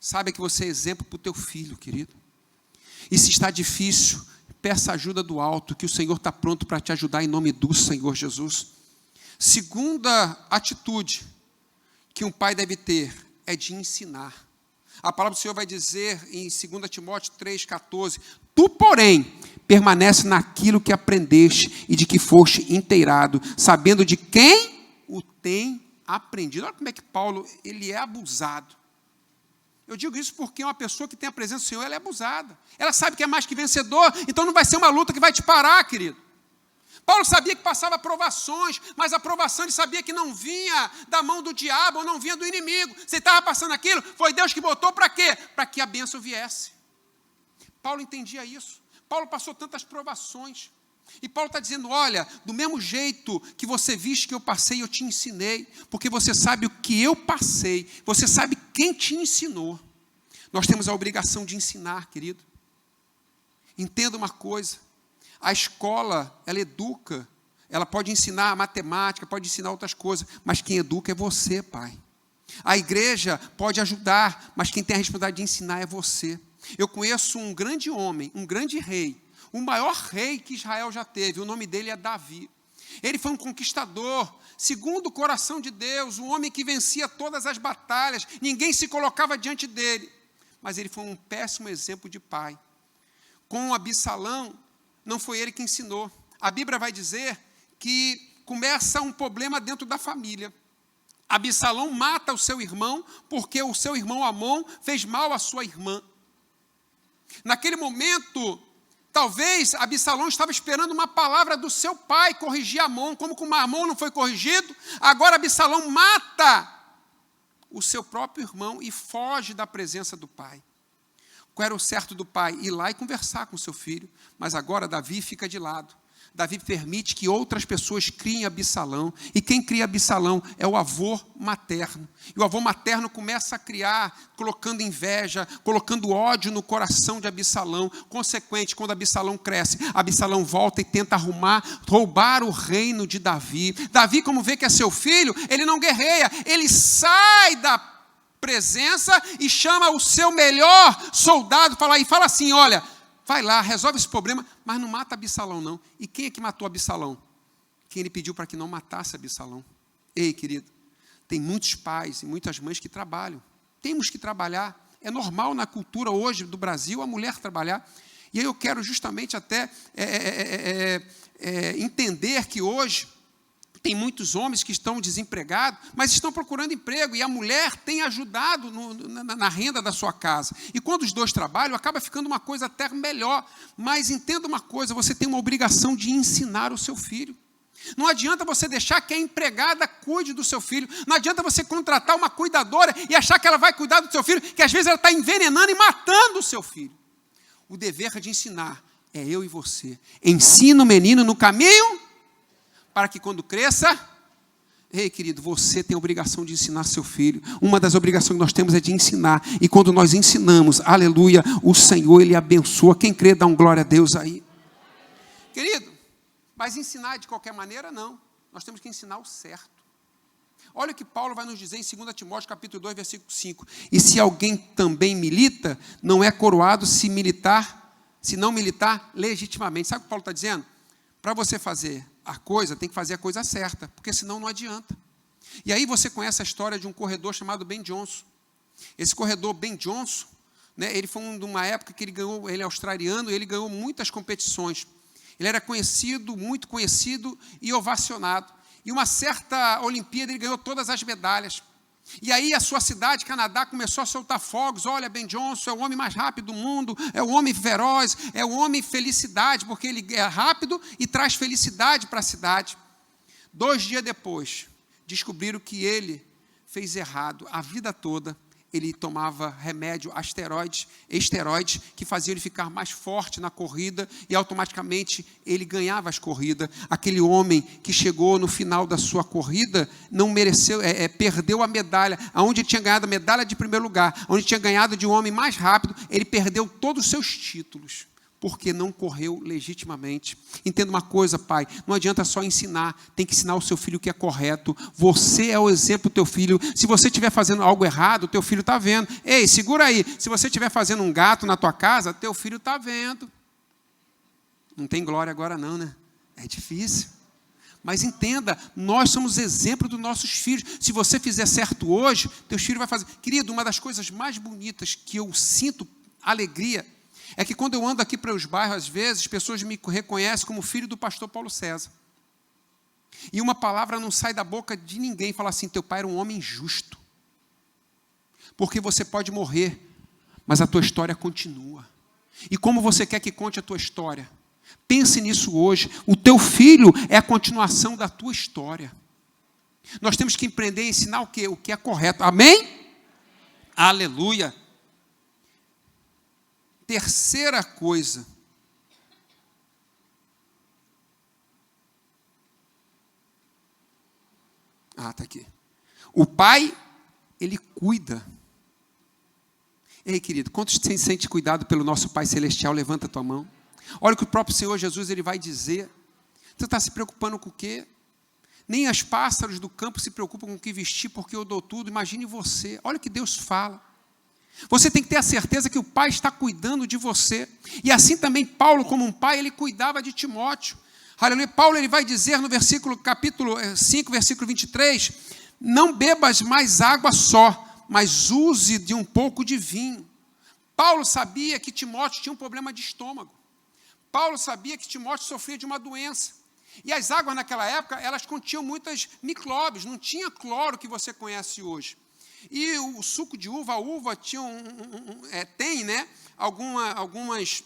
Saiba que você é exemplo para o teu filho, querido. E se está difícil, peça ajuda do alto, que o Senhor está pronto para te ajudar em nome do Senhor Jesus. Segunda atitude que um pai deve ter é de ensinar. A palavra do Senhor vai dizer em 2 Timóteo 3,14: tu, porém, permanece naquilo que aprendeste e de que foste inteirado, sabendo de quem o tem aprendido. Olha como é que Paulo, ele é abusado. Eu digo isso porque uma pessoa que tem a presença do Senhor, ela é abusada. Ela sabe que é mais que vencedor, então não vai ser uma luta que vai te parar, querido. Paulo sabia que passava provações, mas a provação ele sabia que não vinha da mão do diabo ou não vinha do inimigo. Você estava passando aquilo, foi Deus que botou para quê? Para que a bênção viesse. Paulo entendia isso. Paulo passou tantas provações. E Paulo está dizendo, olha, do mesmo jeito que você viste que eu passei, eu te ensinei, porque você sabe o que eu passei, você sabe quem te ensinou. Nós temos a obrigação de ensinar, querido. Entenda uma coisa, a escola, ela educa, ela pode ensinar a matemática, pode ensinar outras coisas, mas quem educa é você, pai. A igreja pode ajudar, mas quem tem a responsabilidade de ensinar é você. Eu conheço um grande homem, um grande rei, o maior rei que Israel já teve, o nome dele é Davi. Ele foi um conquistador, segundo o coração de Deus, um homem que vencia todas as batalhas, ninguém se colocava diante dele, mas ele foi um péssimo exemplo de pai. Com Absalão, não foi ele que ensinou. A Bíblia vai dizer que começa um problema dentro da família. Absalão mata o seu irmão, porque o seu irmão Amon fez mal à sua irmã. Naquele momento, talvez Absalão estava esperando uma palavra do seu pai corrigir Amon, como Amon não foi corrigido, agora Absalão mata o seu próprio irmão e foge da presença do pai. Qual era o certo do pai? Ir lá e conversar com o seu filho, mas agora Davi fica de lado. Davi permite que outras pessoas criem Absalão, e quem cria Absalão é o avô materno. E o avô materno começa a criar, colocando inveja, colocando ódio no coração de Absalão. Consequente, quando Absalão cresce, Absalão volta e tenta roubar o reino de Davi. Davi, como vê que é seu filho, ele não guerreia, ele sai da presença e chama o seu melhor soldado, e fala assim, olha, vai lá, resolve esse problema, mas não mata Absalão, não. E quem é que matou Absalão? Quem ele pediu para que não matasse Absalão. Ei, querido, tem muitos pais e muitas mães que trabalham. Temos que trabalhar. É normal na cultura hoje do Brasil a mulher trabalhar. E aí eu quero justamente até entender que hoje tem muitos homens que estão desempregados, mas estão procurando emprego, e a mulher tem ajudado na renda da sua casa. E quando os dois trabalham, acaba ficando uma coisa até melhor. Mas entenda uma coisa, você tem uma obrigação de ensinar o seu filho. Não adianta você deixar que a empregada cuide do seu filho. Não adianta você contratar uma cuidadora e achar que ela vai cuidar do seu filho, que às vezes ela está envenenando e matando o seu filho. O dever de ensinar é eu e você. Ensina o menino no caminho, para que quando cresça, ei, querido, você tem a obrigação de ensinar seu filho. Uma das obrigações que nós temos é de ensinar. E quando nós ensinamos, aleluia, o Senhor, Ele abençoa. Quem crê, dá um glória a Deus aí. Querido, mas ensinar de qualquer maneira, não. Nós temos que ensinar o certo. Olha o que Paulo vai nos dizer em 2 Timóteo, capítulo 2, versículo 5. E se alguém também milita, não é coroado se não militar legitimamente. Sabe o que Paulo está dizendo? Para você fazer a coisa, tem que fazer a coisa certa, porque senão não adianta. E aí você conhece a história de um corredor chamado Ben Johnson. Esse corredor Ben Johnson, né, ele foi de uma época que ele é australiano, e ele ganhou muitas competições. Ele era conhecido, muito conhecido e ovacionado. E uma certa Olimpíada ele ganhou todas as medalhas. E aí a sua cidade, Canadá, começou a soltar fogos. Olha, Ben Johnson é o homem mais rápido do mundo, é o homem feroz, é o homem felicidade, porque ele é rápido e traz felicidade para a cidade. 2 dias depois, descobriram que ele fez errado. A vida toda ele tomava remédio, esteroides, que faziam ele ficar mais forte na corrida, e automaticamente ele ganhava as corridas. Aquele homem que chegou no final da sua corrida, não mereceu, perdeu a medalha, onde tinha ganhado a medalha de primeiro lugar, onde tinha ganhado de um homem mais rápido, ele perdeu todos os seus títulos. porque não correu legitimamente. Entenda uma coisa, pai, não adianta só ensinar, tem que ensinar o seu filho o que é correto. Você é o exemplo do teu filho. Se você estiver fazendo algo errado, o teu filho está vendo. Ei, segura aí, se você estiver fazendo um gato na tua casa, teu filho está vendo. Não tem glória agora não, né? É difícil. Mas entenda, nós somos exemplo dos nossos filhos. Se você fizer certo hoje, teus filhos vão fazer. Querido, uma das coisas mais bonitas que eu sinto alegria é que quando eu ando aqui para os bairros, às vezes, pessoas me reconhecem como filho do pastor Paulo César. E uma palavra não sai da boca de ninguém, fala assim, teu pai era um homem justo. Porque você pode morrer, mas a tua história continua. E como você quer que conte a tua história? Pense nisso hoje. O teu filho é a continuação da tua história. Nós temos que empreender e ensinar o quê? O que é correto. Amém? Aleluia. Terceira coisa. Está aqui. O pai, ele cuida. Ei, querido, quantos se sente cuidado pelo nosso Pai Celestial? Levanta a tua mão. Olha o que o próprio Senhor Jesus ele vai dizer. Você está se preocupando com o quê? Nem as pássaros do campo se preocupam com o que vestir, porque eu dou tudo. Imagine você. Olha o que Deus fala. Você tem que ter a certeza que o Pai está cuidando de você. E assim também Paulo, como um pai, ele cuidava de Timóteo. Aleluia. Paulo ele vai dizer no capítulo 5, versículo 23, não bebas mais água só, mas use de um pouco de vinho. Paulo sabia que Timóteo tinha um problema de estômago. Paulo sabia que Timóteo sofria de uma doença. E as águas naquela época, elas continham muitos micróbios, não tinha cloro que você conhece hoje. E o suco de uva, a uva tinha tem, né, algumas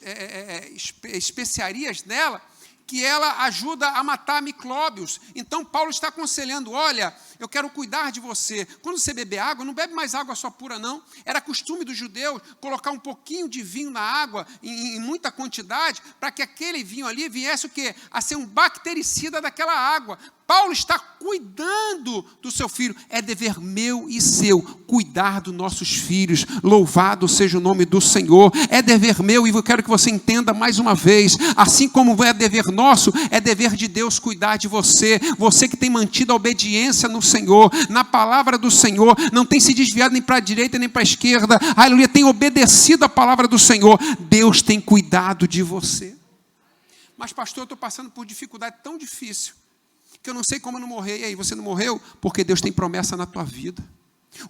especiarias nela, que ela ajuda a matar micróbios. Então, Paulo está aconselhando, olha, eu quero cuidar de você. Quando você beber água, não bebe mais água só pura, não. Era costume dos judeus colocar um pouquinho de vinho na água, em muita quantidade, para que aquele vinho ali viesse o quê? A ser um bactericida daquela água. Paulo está cuidando do seu filho. É dever meu e seu cuidar dos nossos filhos. Louvado seja o nome do Senhor. É dever meu, e eu quero que você entenda mais uma vez, assim como é dever nosso, é dever de Deus cuidar de você. Você que tem mantido a obediência no Senhor, na palavra do Senhor, não tem se desviado nem para a direita nem para a esquerda, aleluia, tem obedecido a palavra do Senhor. Deus tem cuidado de você. Mas pastor, eu estou passando por dificuldade tão difícil, que eu não sei como eu não morrer. E aí, você não morreu? Porque Deus tem promessa na tua vida.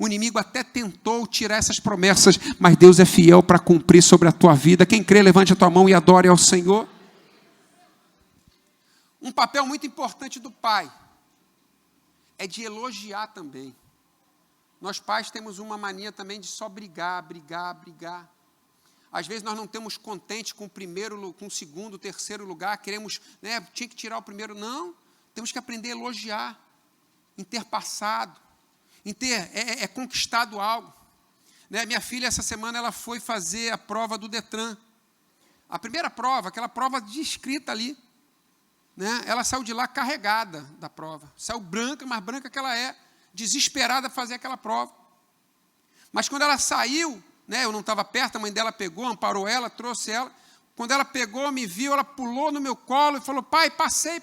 O inimigo até tentou tirar essas promessas, mas Deus é fiel para cumprir sobre a tua vida. Quem crê, levante a tua mão e adore ao Senhor. Um papel muito importante do pai é de elogiar também. Nós pais temos uma mania também de só brigar. Às vezes nós não estamos contentes com o primeiro, com o segundo, terceiro lugar, queremos, né, tinha que tirar o primeiro, não. Temos que aprender a elogiar, em ter passado, em ter conquistado algo. Né? Minha filha, essa semana, ela foi fazer a prova do Detran. A primeira prova, aquela prova de escrita ali. Né? Ela saiu de lá carregada da prova. Saiu branca, mais branca que ela é, desesperada a fazer aquela prova. Mas quando ela saiu, né, eu não estava perto, a mãe dela pegou, amparou ela, trouxe ela. Quando ela pegou, me viu, ela pulou no meu colo e falou, pai, passei.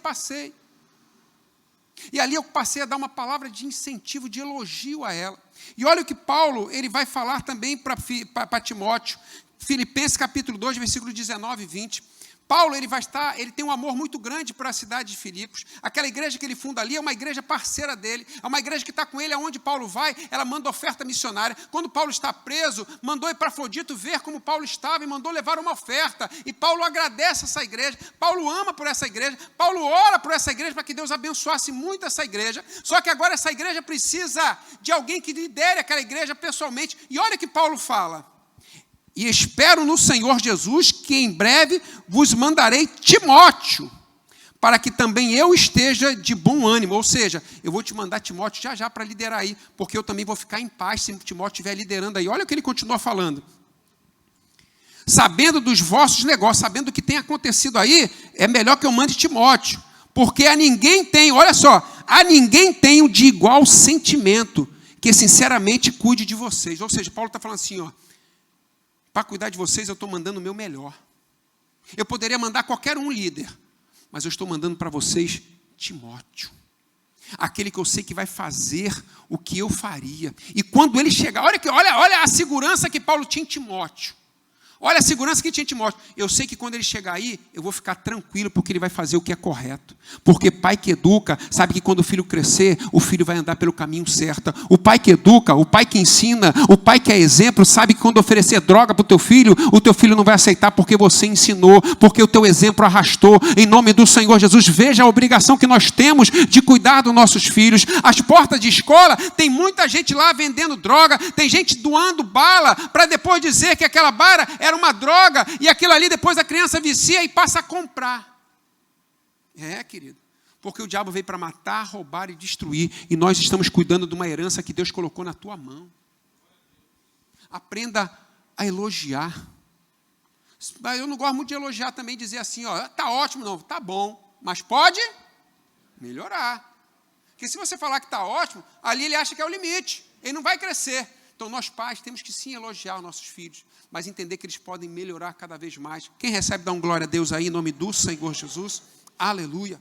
E ali eu passei a dar uma palavra de incentivo, de elogio a ela. E olha o que Paulo ele vai falar também para Timóteo. Filipenses capítulo 2, versículo 19 e 20. Paulo ele tem um amor muito grande para a cidade de Filipos. Aquela igreja que ele funda ali é uma igreja parceira dele. É uma igreja que está com ele aonde Paulo vai. Ela manda oferta missionária. Quando Paulo está preso, mandou Epafrodito ver como Paulo estava e mandou levar uma oferta. E Paulo agradece essa igreja. Paulo ama por essa igreja. Paulo ora por essa igreja para que Deus abençoasse muito essa igreja. Só que agora essa igreja precisa de alguém que lidere aquela igreja pessoalmente. E olha o que Paulo fala. E espero no Senhor Jesus que em breve vos mandarei Timóteo, para que também eu esteja de bom ânimo. Ou seja, eu vou te mandar Timóteo já para liderar aí, porque eu também vou ficar em paz se Timóteo estiver liderando aí. Olha o que ele continua falando. Sabendo dos vossos negócios, sabendo do que tem acontecido aí, é melhor que eu mande Timóteo, porque a ninguém tenho de igual sentimento que sinceramente cuide de vocês. Ou seja, Paulo está falando assim, ó, para cuidar de vocês, eu estou mandando o meu melhor. Eu poderia mandar qualquer um líder, mas eu estou mandando para vocês Timóteo. Aquele que eu sei que vai fazer o que eu faria. E quando ele chegar, olha a segurança que Paulo tinha em Timóteo. Olha a segurança que tinha em Timóteo. Eu sei que quando ele chegar aí, eu vou ficar tranquilo, porque ele vai fazer o que é correto. Porque pai que educa, sabe que quando o filho crescer, o filho vai andar pelo caminho certo. O pai que educa, o pai que ensina, o pai que é exemplo, sabe que quando oferecer droga para o teu filho não vai aceitar porque você ensinou, porque o teu exemplo arrastou. Em nome do Senhor Jesus, veja a obrigação que nós temos de cuidar dos nossos filhos. As portas de escola, tem muita gente lá vendendo droga, tem gente doando bala, para depois dizer que aquela bala era uma droga, e aquilo ali depois a criança vicia e passa a comprar. Querido, porque o diabo veio para matar, roubar e destruir, e nós estamos cuidando de uma herança que Deus colocou na tua mão. Aprenda a elogiar. Eu não gosto muito de elogiar também, dizer assim, tá ótimo, não, tá bom, mas pode melhorar. Porque se você falar que tá ótimo, ali ele acha que é o limite, ele não vai crescer. Então, nós pais temos que sim elogiar os nossos filhos, mas entender que eles podem melhorar cada vez mais. Quem recebe, dá um glória a Deus aí, em nome do Senhor Jesus. Aleluia.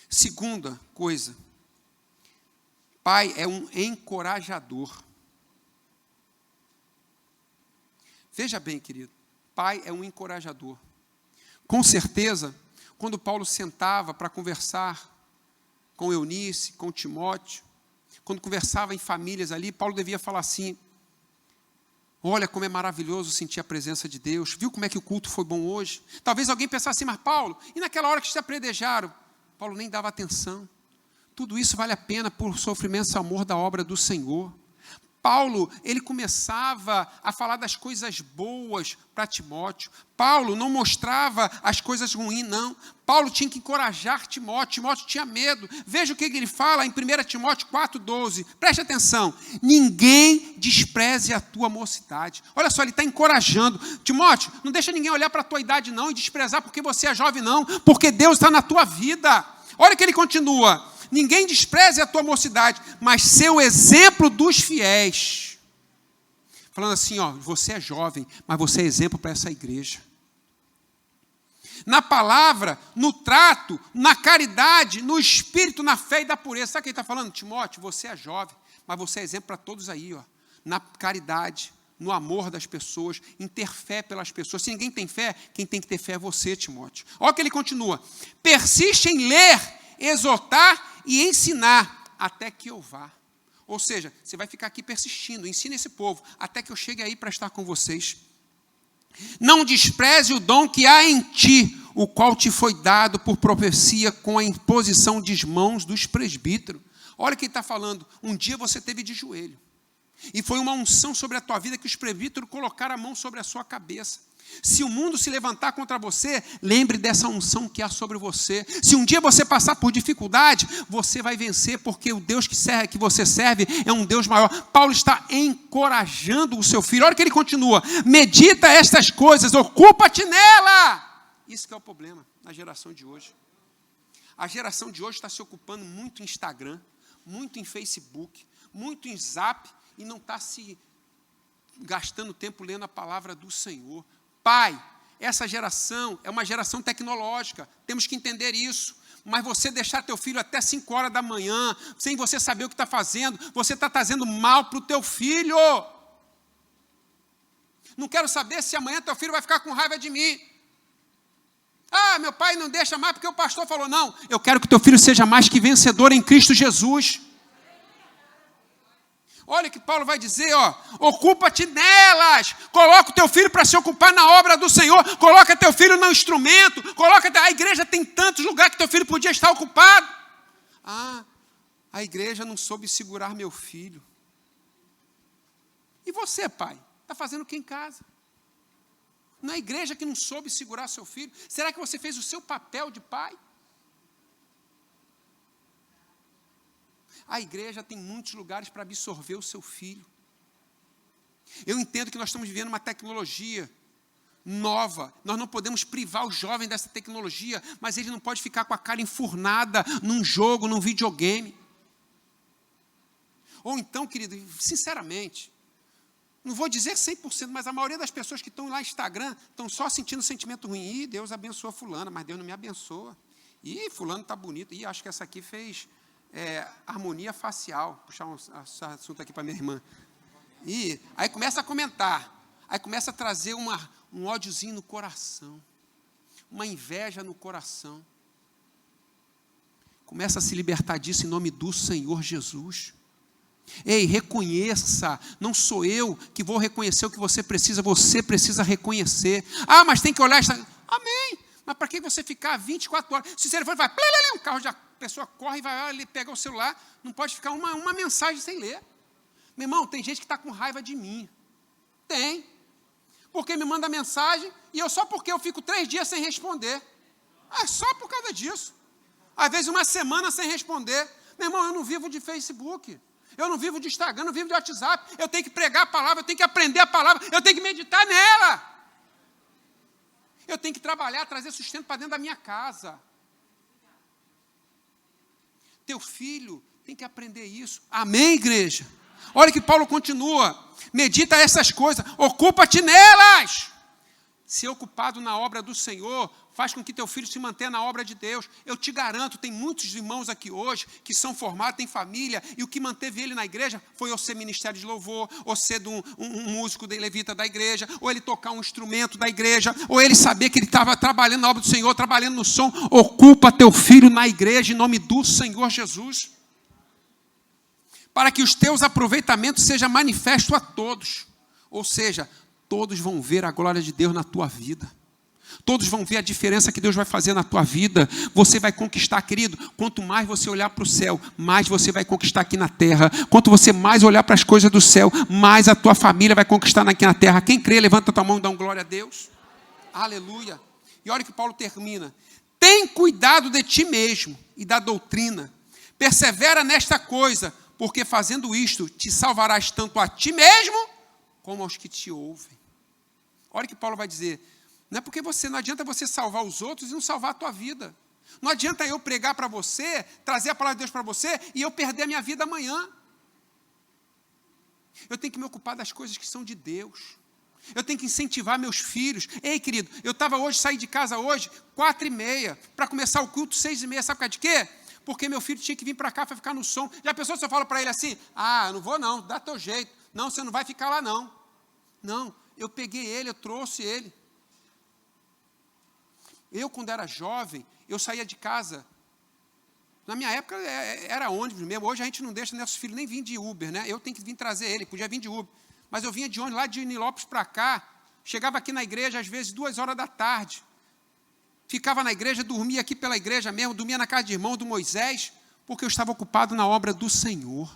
Segunda coisa, pai é um encorajador. Veja bem, querido, pai é um encorajador. Com certeza, quando Paulo sentava para conversar com Eunice, com Timóteo, quando conversava em famílias ali, Paulo devia falar assim: olha como é maravilhoso sentir a presença de Deus. Viu como é que o culto foi bom hoje? Talvez alguém pensasse assim, mas Paulo, e naquela hora que se apredejaram? Paulo nem dava atenção. Tudo isso vale a pena por sofrimento e amor da obra do Senhor. Paulo, ele começava a falar das coisas boas para Timóteo. Paulo não mostrava as coisas ruins, não. Paulo tinha que encorajar Timóteo. Timóteo tinha medo. Veja o que ele fala em 1 Timóteo 4,12. Preste atenção. Ninguém despreze a tua mocidade. Olha só, ele está encorajando. Timóteo, não deixa ninguém olhar para a tua idade, não, e desprezar porque você é jovem, não. Porque Deus está na tua vida. Olha que ele continua. Ninguém despreze a tua mocidade, mas seu exemplo dos fiéis. Falando assim, você é jovem, mas você é exemplo para essa igreja. Na palavra, no trato, na caridade, no espírito, na fé e da pureza. Sabe o que ele está falando? Timóteo, você é jovem, mas você é exemplo para todos aí, na caridade, no amor das pessoas, em ter fé pelas pessoas. Se ninguém tem fé, quem tem que ter fé é você, Timóteo. Olha que ele continua. Persiste em ler, exortar e ensinar até que eu vá. Ou seja, você vai ficar aqui persistindo, ensina esse povo, até que eu chegue aí para estar com vocês. Não despreze o dom que há em ti, o qual te foi dado por profecia com a imposição de mãos dos presbíteros. Olha o que ele está falando, um dia você teve de joelho, e foi uma unção sobre a tua vida que os presbíteros colocaram a mão sobre a sua cabeça. Se o mundo se levantar contra você, lembre dessa unção que há sobre você. Se um dia você passar por dificuldade, você vai vencer, porque o Deus que você serve é um Deus maior. Paulo está encorajando o seu filho. Olha que ele continua. Medita estas coisas, ocupa-te nela. Isso que é o problema na geração de hoje. A geração de hoje está se ocupando muito em Instagram, muito em Facebook, muito em Zap, e não está se gastando tempo lendo a palavra do Senhor. Pai, essa geração é uma geração tecnológica, temos que entender isso. Mas você deixar teu filho até 5 horas da manhã, sem você saber o que está fazendo, você está trazendo mal para o teu filho. Não quero saber se amanhã teu filho vai ficar com raiva de mim. Meu pai não deixa mais porque o pastor falou. Não, eu quero que teu filho seja mais que vencedor em Cristo Jesus. Olha o que Paulo vai dizer, ocupa-te nelas, coloca o teu filho para se ocupar na obra do Senhor, coloca teu filho no instrumento, a igreja tem tantos lugares que teu filho podia estar ocupado. A igreja não soube segurar meu filho. E você, pai, está fazendo o que em casa? Na igreja que não soube segurar seu filho, será que você fez o seu papel de pai? A igreja tem muitos lugares para absorver o seu filho. Eu entendo que nós estamos vivendo uma tecnologia nova. Nós não podemos privar o jovem dessa tecnologia, mas ele não pode ficar com a cara enfurnada num jogo, num videogame. Ou então, querido, sinceramente, não vou dizer 100%, mas a maioria das pessoas que estão lá no Instagram estão só sentindo sentimento ruim. Ih, Deus abençoa fulana, mas Deus não me abençoa. Ih, fulano está bonito. Ih, acho que essa aqui fez harmonia facial. Vou puxar esse assunto aqui para minha irmã. E aí começa a comentar. Aí começa a trazer um ódiozinho no coração. Uma inveja no coração. Começa a se libertar disso em nome do Senhor Jesus. Ei, reconheça, não sou eu que vou reconhecer o que você precisa reconhecer. Ah, mas tem que olhar, amém, mas para que você ficar 24 horas, se você for, vai, um carro, a pessoa corre e vai, ele pega o celular, não pode ficar uma mensagem sem ler. Meu irmão, tem gente que está com raiva de mim, tem, porque me manda mensagem, e só porque eu fico 3 dias sem responder, só por causa disso, às vezes uma semana sem responder. Meu irmão, eu não vivo de Facebook, eu não vivo de Instagram, não vivo de WhatsApp. Eu tenho que pregar a palavra, eu tenho que aprender a palavra, eu tenho que meditar nela. Eu tenho que trabalhar, trazer sustento para dentro da minha casa. Teu filho tem que aprender isso. Amém, igreja? Olha que Paulo continua. Medita essas coisas, ocupa-te nelas. Ser ocupado na obra do Senhor faz com que teu filho se mantenha na obra de Deus. Eu te garanto, tem muitos irmãos aqui hoje que são formados, têm família, e o que manteve ele na igreja foi ou ser ministério de louvor, ou ser um músico levita da igreja, ou ele tocar um instrumento da igreja, ou ele saber que ele estava trabalhando na obra do Senhor, trabalhando no som. Ocupa teu filho na igreja em nome do Senhor Jesus, para que os teus aproveitamentos sejam manifestos a todos. Ou seja, todos vão ver a glória de Deus na tua vida. Todos vão ver a diferença que Deus vai fazer na tua vida. Você vai conquistar, querido. Quanto mais você olhar para o céu, mais você vai conquistar aqui na terra. Quanto você mais olhar para as coisas do céu, mais a tua família vai conquistar aqui na terra. Quem crê, levanta a tua mão e dá um glória a Deus. Aleluia. E olha que Paulo termina. Tem cuidado de ti mesmo e da doutrina. Persevera nesta coisa, porque fazendo isto, te salvarás tanto a ti mesmo, como aos que te ouvem. Olha o que Paulo vai dizer. Não é porque não adianta você salvar os outros e não salvar a tua vida. Não adianta eu pregar para você, trazer a palavra de Deus para você e eu perder a minha vida amanhã. Eu tenho que me ocupar das coisas que são de Deus. Eu tenho que incentivar meus filhos. Ei, querido, saí de casa hoje, 4h30, para começar o culto 6h30. Sabe por causa de quê? Porque meu filho tinha que vir para cá para ficar no som. Já pensou se eu falo para ele assim, eu não vou não, dá teu jeito. Não, você não vai ficar lá não. Não, eu peguei ele, eu trouxe ele. Eu, quando era jovem, eu saía de casa. Na minha época, era ônibus mesmo. Hoje a gente não deixa nossos filhos nem vir de Uber, né? Eu tenho que vir trazer ele, podia vir de Uber. Mas eu vinha de ônibus lá de Nilópolis para cá. Chegava aqui na igreja, às vezes, 2h da tarde. Ficava na igreja, dormia aqui pela igreja mesmo, dormia na casa de irmão do Moisés, porque eu estava ocupado na obra do Senhor.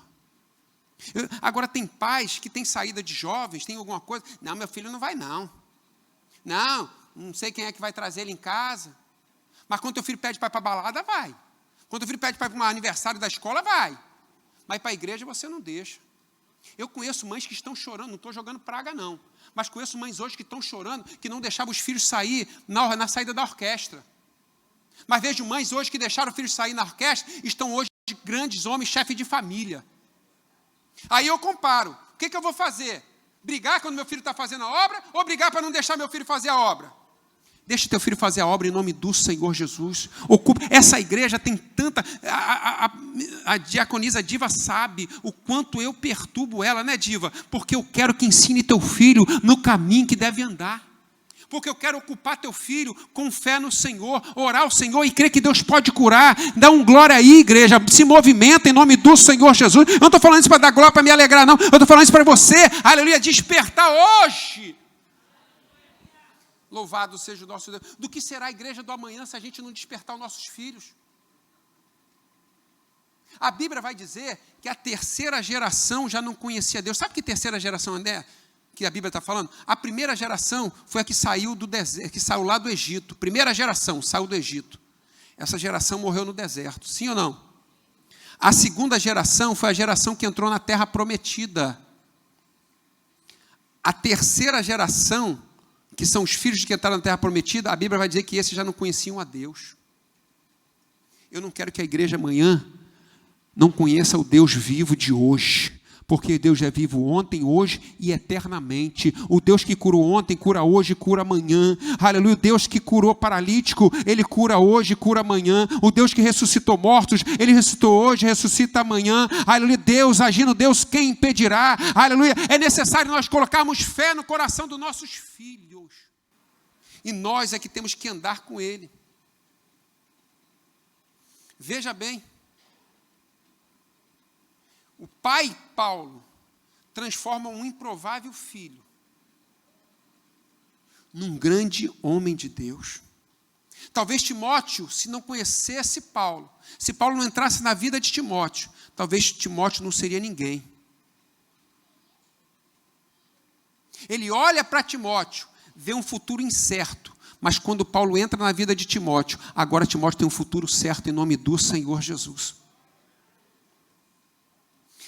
Agora, tem pais que têm saída de jovens, tem alguma coisa. Não, meu filho não vai não. Não sei quem é que vai trazer ele em casa. Mas quando teu filho pede para ir para a balada, vai. Quando teu filho pede para ir para um aniversário da escola, vai. Mas para a igreja você não deixa. Eu conheço mães que estão chorando, não estou jogando praga não. Mas conheço mães hoje que estão chorando, que não deixavam os filhos sair na saída da orquestra. Mas vejo mães hoje que deixaram os filhos sair na orquestra, estão hoje grandes homens, chefes de família. Aí eu comparo. O que eu vou fazer? Brigar quando meu filho está fazendo a obra ou brigar para não deixar meu filho fazer a obra? Deixa teu filho fazer a obra em nome do Senhor Jesus. Essa igreja tem tanta... A diaconisa Diva sabe o quanto eu perturbo ela, né, Diva? Porque eu quero que ensine teu filho no caminho que deve andar. Porque eu quero ocupar teu filho com fé no Senhor, orar ao Senhor e crer que Deus pode curar. Dá um glória aí, igreja. Se movimenta em nome do Senhor Jesus. Eu não estou falando isso para dar glória, para me alegrar, não. Eu estou falando isso para você, aleluia, despertar hoje. Louvado seja o nosso Deus. Do que será a igreja do amanhã se a gente não despertar os nossos filhos? A Bíblia vai dizer que a terceira geração já não conhecia Deus. Sabe que terceira geração é que a Bíblia está falando? A primeira geração foi a que saiu do deserto, que saiu lá do Egito. Primeira geração saiu do Egito. Essa geração morreu no deserto. Sim ou não? A segunda geração foi a geração que entrou na terra prometida. A terceira geração, que são os filhos que entraram na terra prometida, a Bíblia vai dizer que esses já não conheciam a Deus. Eu não quero que a igreja amanhã não conheça o Deus vivo de hoje, Porque Deus é vivo ontem, hoje e eternamente. O Deus que curou ontem, cura hoje, cura amanhã. Aleluia. O Deus que curou paralítico, Ele cura hoje, cura amanhã. O Deus que ressuscitou mortos, Ele ressuscitou hoje, ressuscita amanhã. Aleluia. Deus agindo, Deus quem impedirá? Aleluia. É necessário nós colocarmos fé no coração dos nossos filhos. E nós é que temos que andar com Ele. Veja bem. O pai Paulo transforma um improvável filho num grande homem de Deus. Talvez Timóteo, se não conhecesse Paulo, se Paulo não entrasse na vida de Timóteo, talvez Timóteo não seria ninguém. Ele olha para Timóteo, vê um futuro incerto, mas quando Paulo entra na vida de Timóteo, agora Timóteo tem um futuro certo em nome do Senhor Jesus.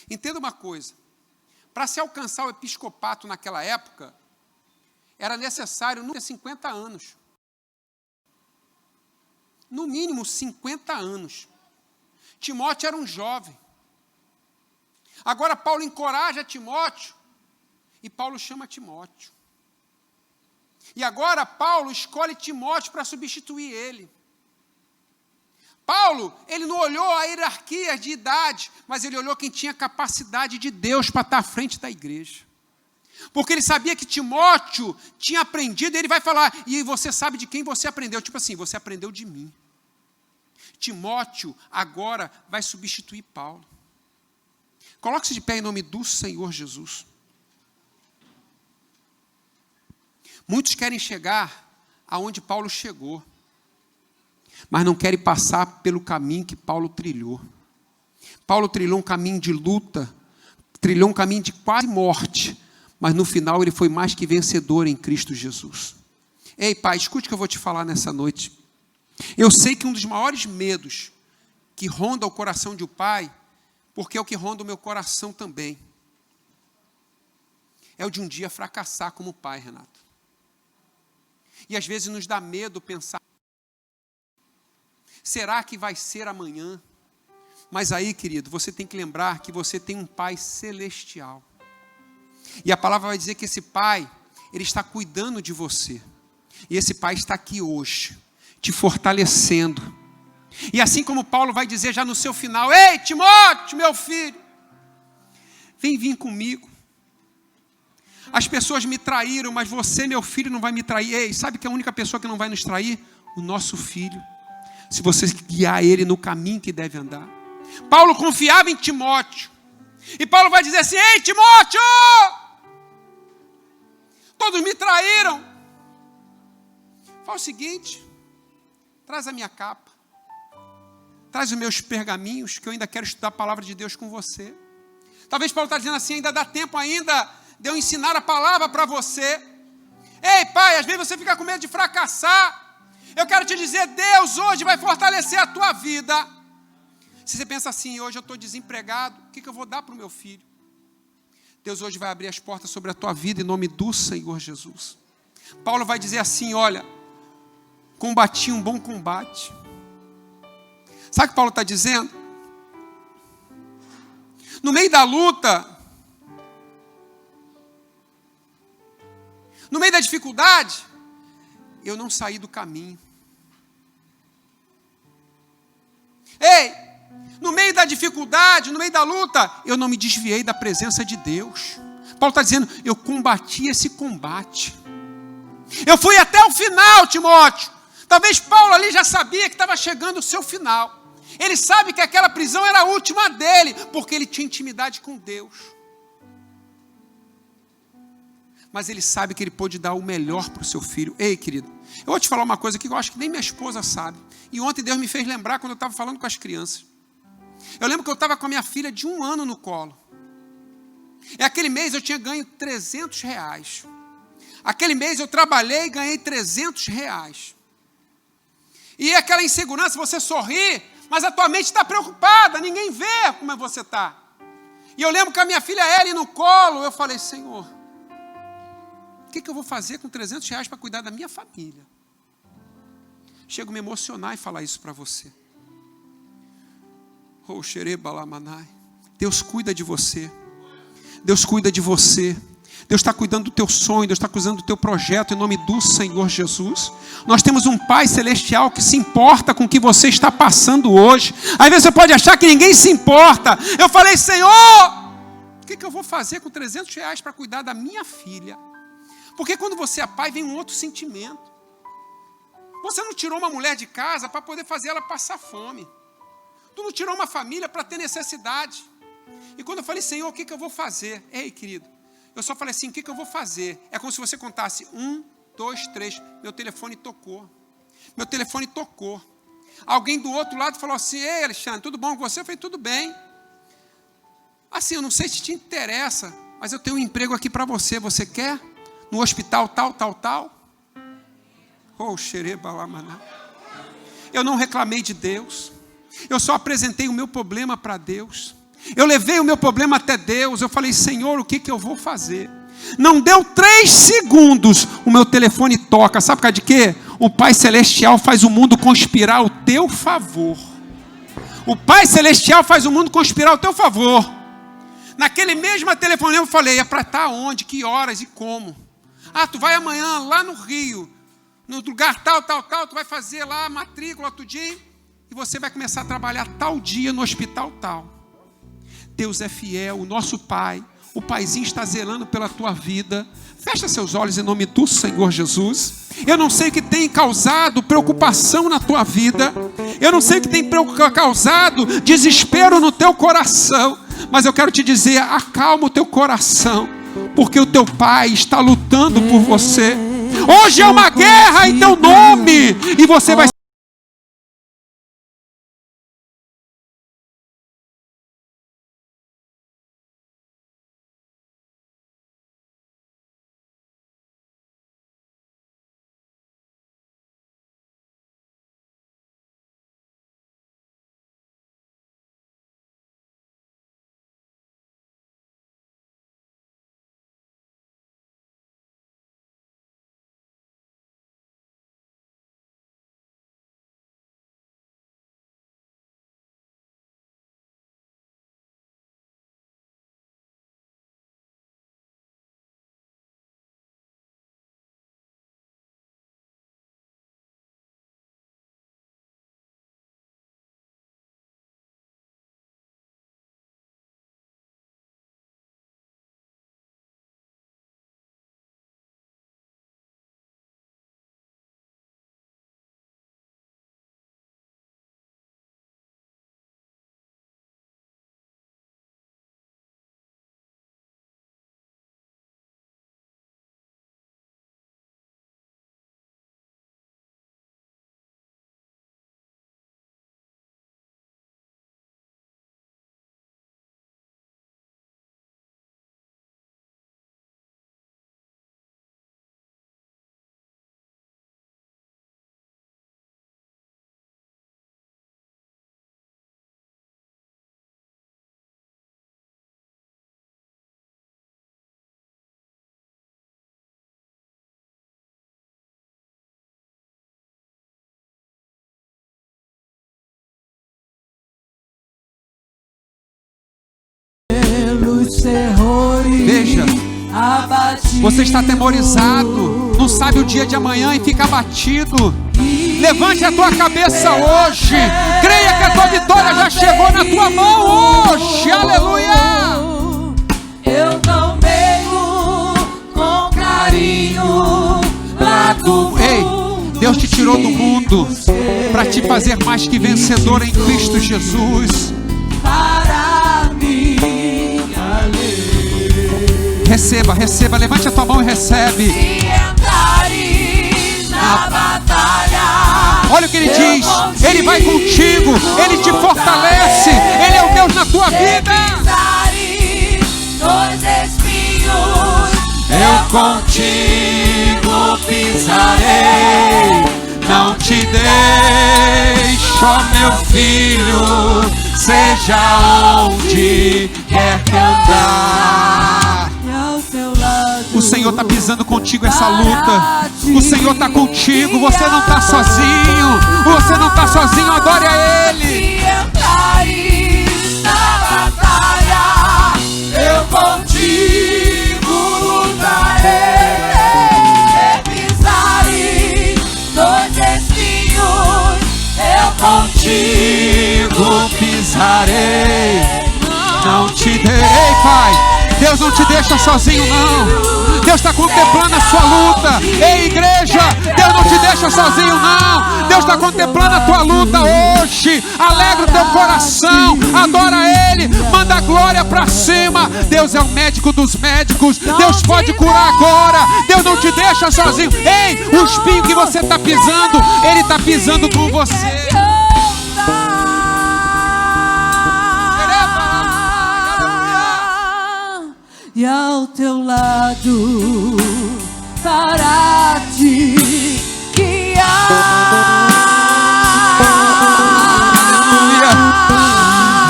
Entenda uma coisa, para se alcançar o episcopato naquela época, era necessário no mínimo 50 anos. No mínimo 50 anos. Timóteo era um jovem. Agora Paulo encoraja Timóteo, e Paulo chama Timóteo. E agora Paulo escolhe Timóteo para substituir ele. Paulo, ele não olhou a hierarquia de idade, mas ele olhou quem tinha capacidade de Deus para estar à frente da igreja. Porque ele sabia que Timóteo tinha aprendido, e ele vai falar, e você sabe de quem você aprendeu? Tipo assim, você aprendeu de mim. Timóteo agora vai substituir Paulo. Coloque-se de pé em nome do Senhor Jesus. Muitos querem chegar aonde Paulo chegou, mas não querem passar pelo caminho que Paulo trilhou. Paulo trilhou um caminho de luta, trilhou um caminho de quase morte, mas no final ele foi mais que vencedor em Cristo Jesus. Ei, pai, escute o que eu vou te falar nessa noite. Eu sei que um dos maiores medos que ronda o coração de um pai, porque é o que ronda o meu coração também, é o de um dia fracassar como pai, Renato. E às vezes nos dá medo pensar, será que vai ser amanhã? Mas aí, querido, você tem que lembrar que você tem um Pai celestial. E a palavra vai dizer que esse Pai, Ele está cuidando de você. E esse Pai está aqui hoje, te fortalecendo. E assim como Paulo vai dizer já no seu final, ei, Timóteo, meu filho, vem vir comigo. As pessoas me traíram, mas você, meu filho, não vai me trair. Ei, sabe que a única pessoa que não vai nos trair? O nosso filho. Se você guiar ele no caminho que deve andar. Paulo confiava em Timóteo. E Paulo vai dizer assim, ei, Timóteo! Todos me traíram. Fala o seguinte, traz a minha capa. Traz os meus pergaminhos, que eu ainda quero estudar a palavra de Deus com você. Talvez Paulo está dizendo assim, ainda dá tempo ainda de eu ensinar a palavra para você. Ei, pai, às vezes você fica com medo de fracassar. Eu quero te dizer, Deus hoje vai fortalecer a tua vida. Se você pensa assim, hoje eu estou desempregado, o que eu vou dar para o meu filho? Deus hoje vai abrir as portas sobre a tua vida em nome do Senhor Jesus. Paulo vai dizer assim, olha, combati um bom combate. Sabe o que Paulo está dizendo? No meio da luta, no meio da dificuldade, eu não saí do caminho. Ei, no meio da dificuldade, no meio da luta, eu não me desviei da presença de Deus. Paulo está dizendo, eu combati esse combate. Eu fui até o final, Timóteo. Talvez Paulo ali já sabia que estava chegando o seu final. Ele sabe que aquela prisão era a última dele, porque ele tinha intimidade com Deus. Mas ele sabe que ele pôde dar o melhor para o seu filho. Ei, querido, eu vou te falar uma coisa que eu acho que nem minha esposa sabe. E ontem Deus me fez lembrar quando eu estava falando com as crianças. Eu lembro que eu estava com a minha filha de 1 ano no colo. E aquele mês eu tinha ganho R$300. Aquele mês eu trabalhei e ganhei R$300. E aquela insegurança, você sorri, mas a tua mente está preocupada, ninguém vê como você está. E eu lembro que a minha filha Ellie no colo, eu falei, Senhor, o que eu vou fazer com R$300 para cuidar da minha família? Chego a me emocionar e falar isso para você. Deus cuida de você. Deus cuida de você. Deus está cuidando do teu sonho, Deus está cuidando do teu projeto, em nome do Senhor Jesus. Nós temos um Pai Celestial que se importa com o que você está passando hoje. Às vezes você pode achar que ninguém se importa. Eu falei, Senhor, o que eu vou fazer com R$300 para cuidar da minha filha? Porque quando você é pai, vem um outro sentimento. Você não tirou uma mulher de casa para poder fazer ela passar fome. Tu não tirou uma família para ter necessidade. E quando eu falei, Senhor, o que eu vou fazer? Ei, querido, eu só falei assim, o que eu vou fazer? É como se você contasse 1, 2, 3. Meu telefone tocou. Meu telefone tocou. Alguém do outro lado falou assim, ei, Alexandre, tudo bom com você? Eu falei, tudo bem. Assim, eu não sei se te interessa, mas eu tenho um emprego aqui para você. Você quer? No hospital tal. Oh, xerebalamaná. Eu não reclamei de Deus. Eu só apresentei o meu problema para Deus. Eu levei o meu problema até Deus. Eu falei, Senhor, o que eu vou fazer? Não deu 3 segundos, o meu telefone toca. Sabe por causa de quê? O Pai Celestial faz o mundo conspirar ao teu favor. O Pai Celestial faz o mundo conspirar ao teu favor. Naquele mesmo telefonema eu falei, é para estar onde, que horas e como? Ah, tu vai amanhã lá no Rio, no lugar tal, tu vai fazer lá a matrícula tudinho, e você vai começar a trabalhar tal dia no hospital tal. Deus é fiel, o nosso Pai, o Paizinho está zelando pela tua vida. Fecha seus olhos em nome do Senhor Jesus. Eu não sei o que tem causado preocupação na tua vida, eu não sei o que tem causado desespero no teu coração, mas eu quero te dizer, acalma o teu coração, porque o teu Pai está lutando por você. Hoje é uma guerra em teu nome, e você vai veja, você está atemorizado, não sabe o dia de amanhã e fica abatido. Levante a tua cabeça hoje, creia que a tua vitória já chegou na tua mão hoje, aleluia. Eu nomeio com carinho lá do Ei, Deus te tirou do mundo para te fazer mais que vencedor em Cristo Jesus. para minha lei. Receba, levante a tua mão e recebe. Se entrares na batalha, Olha o que ele diz, ele vai contigo, ele te fortalece, ele é o Deus na tua vida. pisares nos espinhos, Eu contigo pisarei, não te deixo, ó meu filho, seja onde quer que andar. O Senhor está pisando contigo essa luta. O Senhor está contigo. Você não está sozinho. Você não está sozinho. Adore a Ele. Se entrares na batalha, eu contigo darei, não te derei, Pai. Deus não te deixa sozinho, não. Deus está contemplando a sua luta. Ei, igreja, Deus não te deixa sozinho, não. Deus está contemplando a tua luta hoje. Alegra o teu coração, adora Ele, manda a glória para cima. Deus é o médico dos médicos. Deus pode curar agora. Deus não te deixa sozinho. Ei, o espinho que você está pisando, Ele está pisando com você. E ao teu lado para te guiar.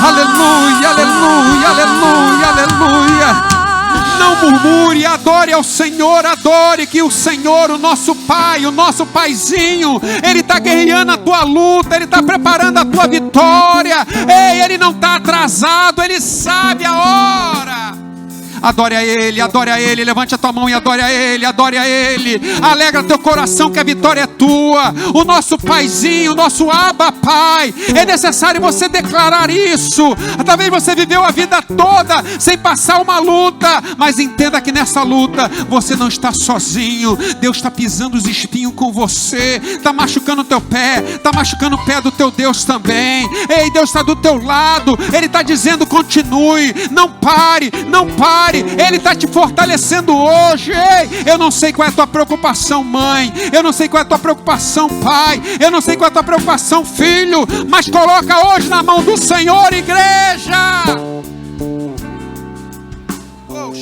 Aleluia, aleluia, aleluia, aleluia. Não murmure, adore ao Senhor, adore que o Senhor, o nosso Pai, o nosso Paizinho, Ele está guerreando a tua luta, Ele está preparando a tua vitória. Ei, Ele não está atrasado, Ele sabe a hora. Adore a Ele, levante a tua mão e adore a Ele, alegra teu coração que a vitória é tua, o nosso Paizinho, o nosso Abba Pai. É necessário você declarar isso. Talvez você viveu a vida toda sem passar uma luta, mas entenda que nessa luta você não está sozinho. Deus está pisando os espinhos com você, está machucando o teu pé, está machucando o pé do teu Deus também. Ei, Deus está do teu lado, Ele está dizendo continue, não pare, não pare. Ele está te fortalecendo hoje. Ei, eu não sei qual é a tua preocupação, mãe. Eu não sei qual é a tua preocupação, pai. Eu não sei qual é a tua preocupação, filho. Mas coloca hoje na mão do Senhor, igreja. Oh,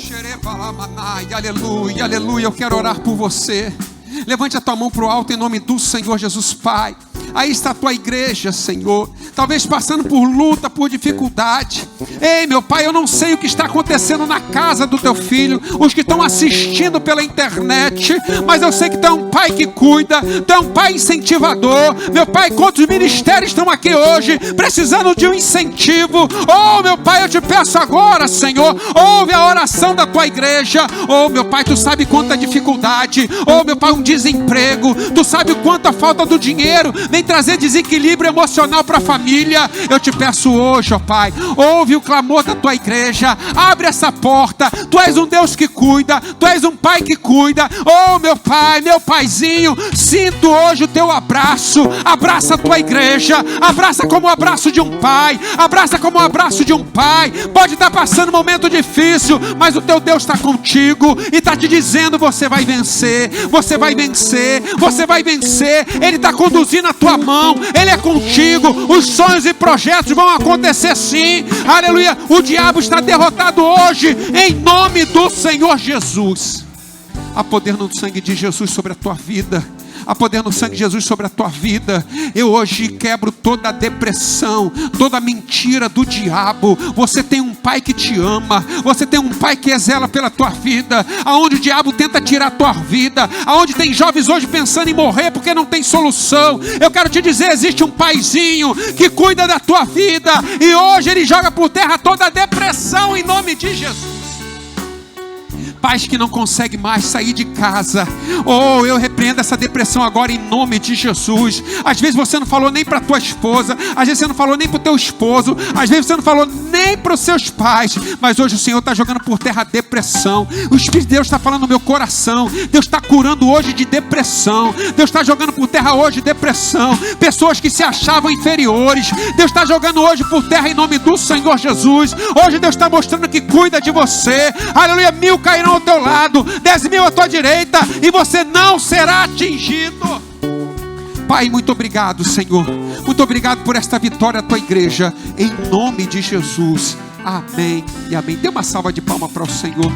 aleluia, aleluia. Eu quero orar por você. Levante a tua mão para o alto em nome do Senhor Jesus, Pai. Aí está a tua igreja, Senhor, talvez passando por luta, por dificuldade. Ei, meu Pai, eu não sei o que está acontecendo na casa do teu filho, os que estão assistindo pela internet, mas eu sei que tu é um Pai que cuida, tu é um Pai incentivador. Meu Pai, quantos ministérios estão aqui hoje precisando de um incentivo? Oh, meu Pai, eu te peço agora, Senhor, ouve a oração da tua igreja. Oh, meu Pai, tu sabe quanta dificuldade. Oh, meu Pai, um desemprego. Tu sabe o quanto a falta do dinheiro vem trazer desequilíbrio emocional para a família. Eu te peço hoje, ó Pai, ouve o clamor da tua igreja, abre essa porta. Tu és um Deus que cuida, tu és um Pai que cuida. Oh, meu Pai, meu Paizinho, sinto hoje o teu abraço. Abraça a tua igreja, abraça como o abraço de um pai, abraça como o abraço de um pai. Pode estar passando um momento difícil, mas o teu Deus está contigo e está te dizendo: você vai vencer, você vai vencer, você vai vencer. Ele está conduzindo a tua mão, Ele é contigo. Os sonhos e projetos vão acontecer sim. Aleluia. O diabo está derrotado hoje em nome do Senhor Jesus. Há poder no sangue de Jesus sobre a tua vida. Há poder no sangue de Jesus sobre a tua vida. Eu hoje quebro toda a depressão, toda a mentira do diabo. Você tem um Pai que te ama, você tem um Pai que zela pela tua vida. Aonde o diabo tenta tirar a tua vida, aonde tem jovens hoje pensando em morrer porque não tem solução, eu quero te dizer, existe um Paizinho que cuida da tua vida, e hoje Ele joga por terra toda a depressão em nome de Jesus. Pais que não conseguem mais sair de casa, oh, eu repreendo essa depressão agora em nome de Jesus. Às vezes você não falou nem para tua esposa, às vezes você não falou nem para o teu esposo, às vezes você não falou nem para os seus pais, mas hoje o Senhor está jogando por terra a depressão. O Espírito de Deus está falando no meu coração. Deus está curando hoje de depressão. Deus está jogando por terra hoje depressão. Pessoas que se achavam inferiores, Deus está jogando hoje por terra em nome do Senhor Jesus. Hoje Deus está mostrando que cuida de você. Aleluia. 1000 cairão ao teu lado, 10.000 à tua direita, e você não será atingido. Pai, muito obrigado, Senhor. Muito obrigado por esta vitória da tua igreja, em nome de Jesus. Amém e amém. Dê uma salva de palmas para o Senhor.